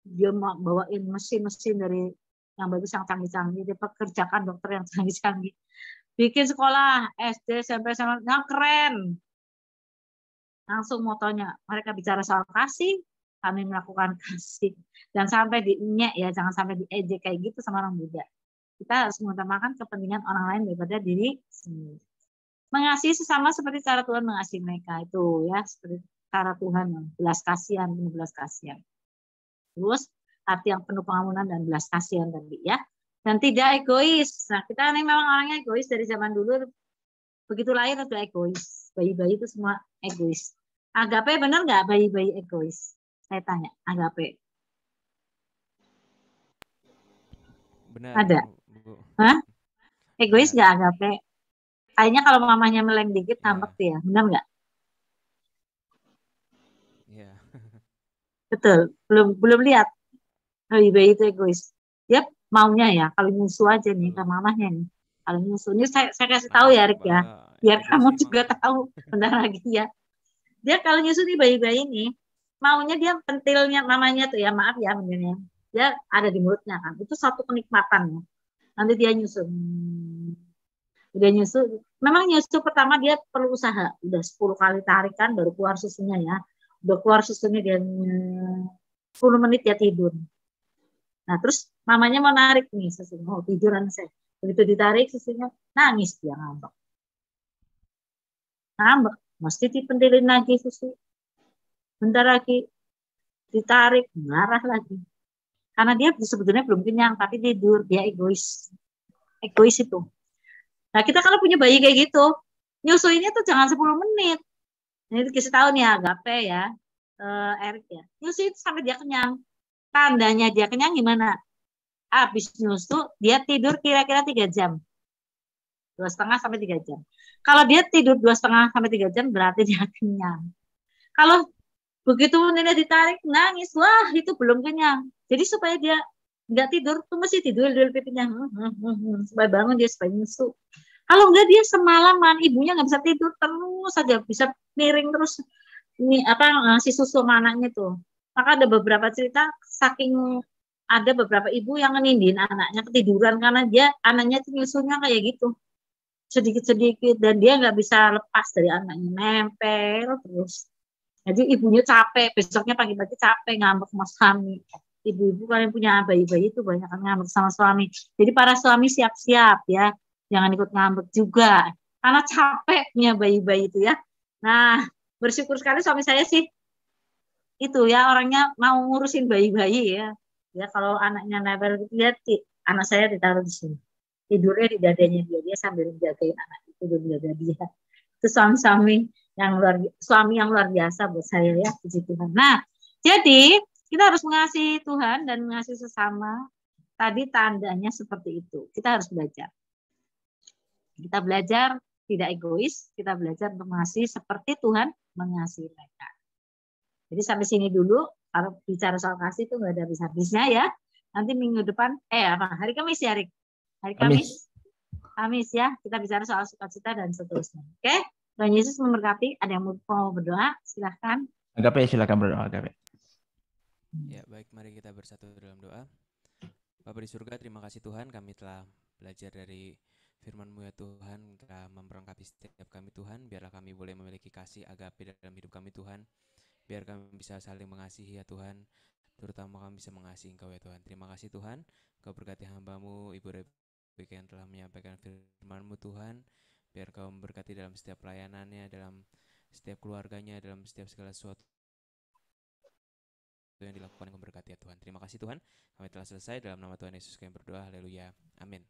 Dia mau bawain mesin-mesin dari yang bagus, yang canggih-canggih, dia pekerjakan dokter yang canggih-canggih, bikin sekolah SD SMP SMA yang keren. Langsung motonya mereka bicara soal kasih, kami melakukan kasih, dan sampai dinyek ya, jangan sampai diejek kayak gitu sama orang Buddha. Kita harus mengutamakan kepentingan orang lain daripada diri sendiri. Mengasihi sesama seperti cara Tuhan mengasihi mereka, itu ya, seperti cara Tuhan, belas kasihan, penuh belas kasihan. Terus arti yang penuh pengampunan dan belas kasihan tadi ya. Dan tidak egois. Nah, kita ini memang orangnya egois dari zaman dulu. Begitu lahir udah egois. Bayi-bayi itu semua egois. Agape benar nggak bayi-bayi egois? Saya tanya, agape. Benar, Ada? Bu. Hah? Egois Benar. nggak agape? Kayaknya kalau mamanya meleng dikit Ya. ngambek tuh ya. Benar nggak? Iya. Betul. Belum lihat bayi-bayi itu egois. Dia maunya ya kalau nyusu aja nih ke mamanya nih. Kalau nyusu ini saya kasih tahu ya Rik ya, biar kamu Egois juga emang. tahu bentar lagi ya. Dia kalau nyusu nih bayi-bayi nih, maunya dia pentilnya mamanya tuh ya, maaf ya menurutnya. Dia ada di mulutnya kan. Itu satu kenikmatan ya. Nanti dia nyusu. Udah nyusu, memang nyusu pertama dia perlu usaha. Udah 10 kali tarikan baru keluar susunya ya. Udah keluar susunya dia 10 menit dia tidur. Nah, terus mamanya mau narik nih susunya. Oh, tiduran saya. Begitu ditarik susunya, nangis dia ngambek. Ngambek, mesti dipentilin lagi susu. Bentar lagi ditarik, marah lagi. Karena dia sebetulnya belum kenyang, tapi tidur. Dia egois. Egois itu. Nah, kita kalau punya bayi kayak gitu, nyusuinnya tuh jangan 10 menit. Ini kasih tahu nih Agape ya, Erik ya. Nyusu itu sampai dia kenyang. Tandanya dia kenyang gimana? Habis nyusu, dia tidur kira-kira 3 jam. 2,5 sampai 3 jam. Kalau dia tidur 2,5 sampai 3 jam, berarti dia kenyang. Kalau begitu nenek ditarik, nangis, wah itu belum kenyang. Jadi supaya dia nggak tidur, tuh mesti tidur dulu pipinya. Supaya bangun dia, supaya nyusu. Kalau enggak dia semalaman, ibunya nggak bisa tidur, terus saja bisa miring terus. Ini apa ngasih susu sama anaknya tuh. Maka ada beberapa cerita saking ada beberapa ibu yang ngendin anaknya ketiduran karena dia anaknya tuh nyusunya kayak gitu sedikit-sedikit dan dia nggak bisa lepas dari anaknya nempel terus. Jadi ibunya capek, besoknya pagi-pagi capek ngambek sama suami. Ibu-ibu kalian punya bayi-bayi itu banyak ngambek sama suami. Jadi para suami siap-siap ya, jangan ikut ngambek juga karena capek punya bayi-bayi itu ya. Nah, bersyukur sekali suami saya sih itu ya orangnya mau ngurusin bayi-bayi ya. Ya kalau anaknya nempel gitu lihat anak saya ditaruh di sini. Tidurnya di dadanya dia sambil menjagain anak itu di dada dia. Itu suami yang luar biasa buat saya ya, puji Tuhan. Nah, jadi kita harus mengasihi Tuhan dan mengasihi sesama. Tadi tandanya seperti itu. Kita harus belajar. Kita belajar tidak egois, kita belajar untuk mengasihi seperti Tuhan mengasihi mereka. Jadi sampai sini dulu. Kalau bicara soal kasih itu nggak ada habis-habisnya ya. Nanti minggu depan, hari Kamis ya, Rik? Hari Kamis ya, kita bicara soal sukacita dan seterusnya. Oke? Tuhan Yesus memberkati. Ada yang mau berdoa? Silahkan. Agape, silakan berdoa, Agape. Ya, baik, mari kita bersatu dalam doa. Bapa di surga, terima kasih Tuhan, kami telah belajar dari firman-Mu ya Tuhan, telah memperlengkapi setiap kami Tuhan, biarlah kami boleh memiliki kasih agape dalam hidup kami Tuhan, biar kami bisa saling mengasihi ya Tuhan, terutama kami bisa mengasihi Engkau ya Tuhan. Terima kasih Tuhan, Kau berkati hamba-Mu, Ibu Rebecca yang telah menyampaikan firman-Mu Tuhan, Biar Kau memberkati dalam setiap pelayanannya, dalam setiap keluarganya, dalam setiap segala sesuatu yang dilakukan, yang memberkati ya Tuhan. Terima kasih Tuhan, kami telah selesai. Dalam nama Tuhan Yesus kami berdoa, haleluya, amin.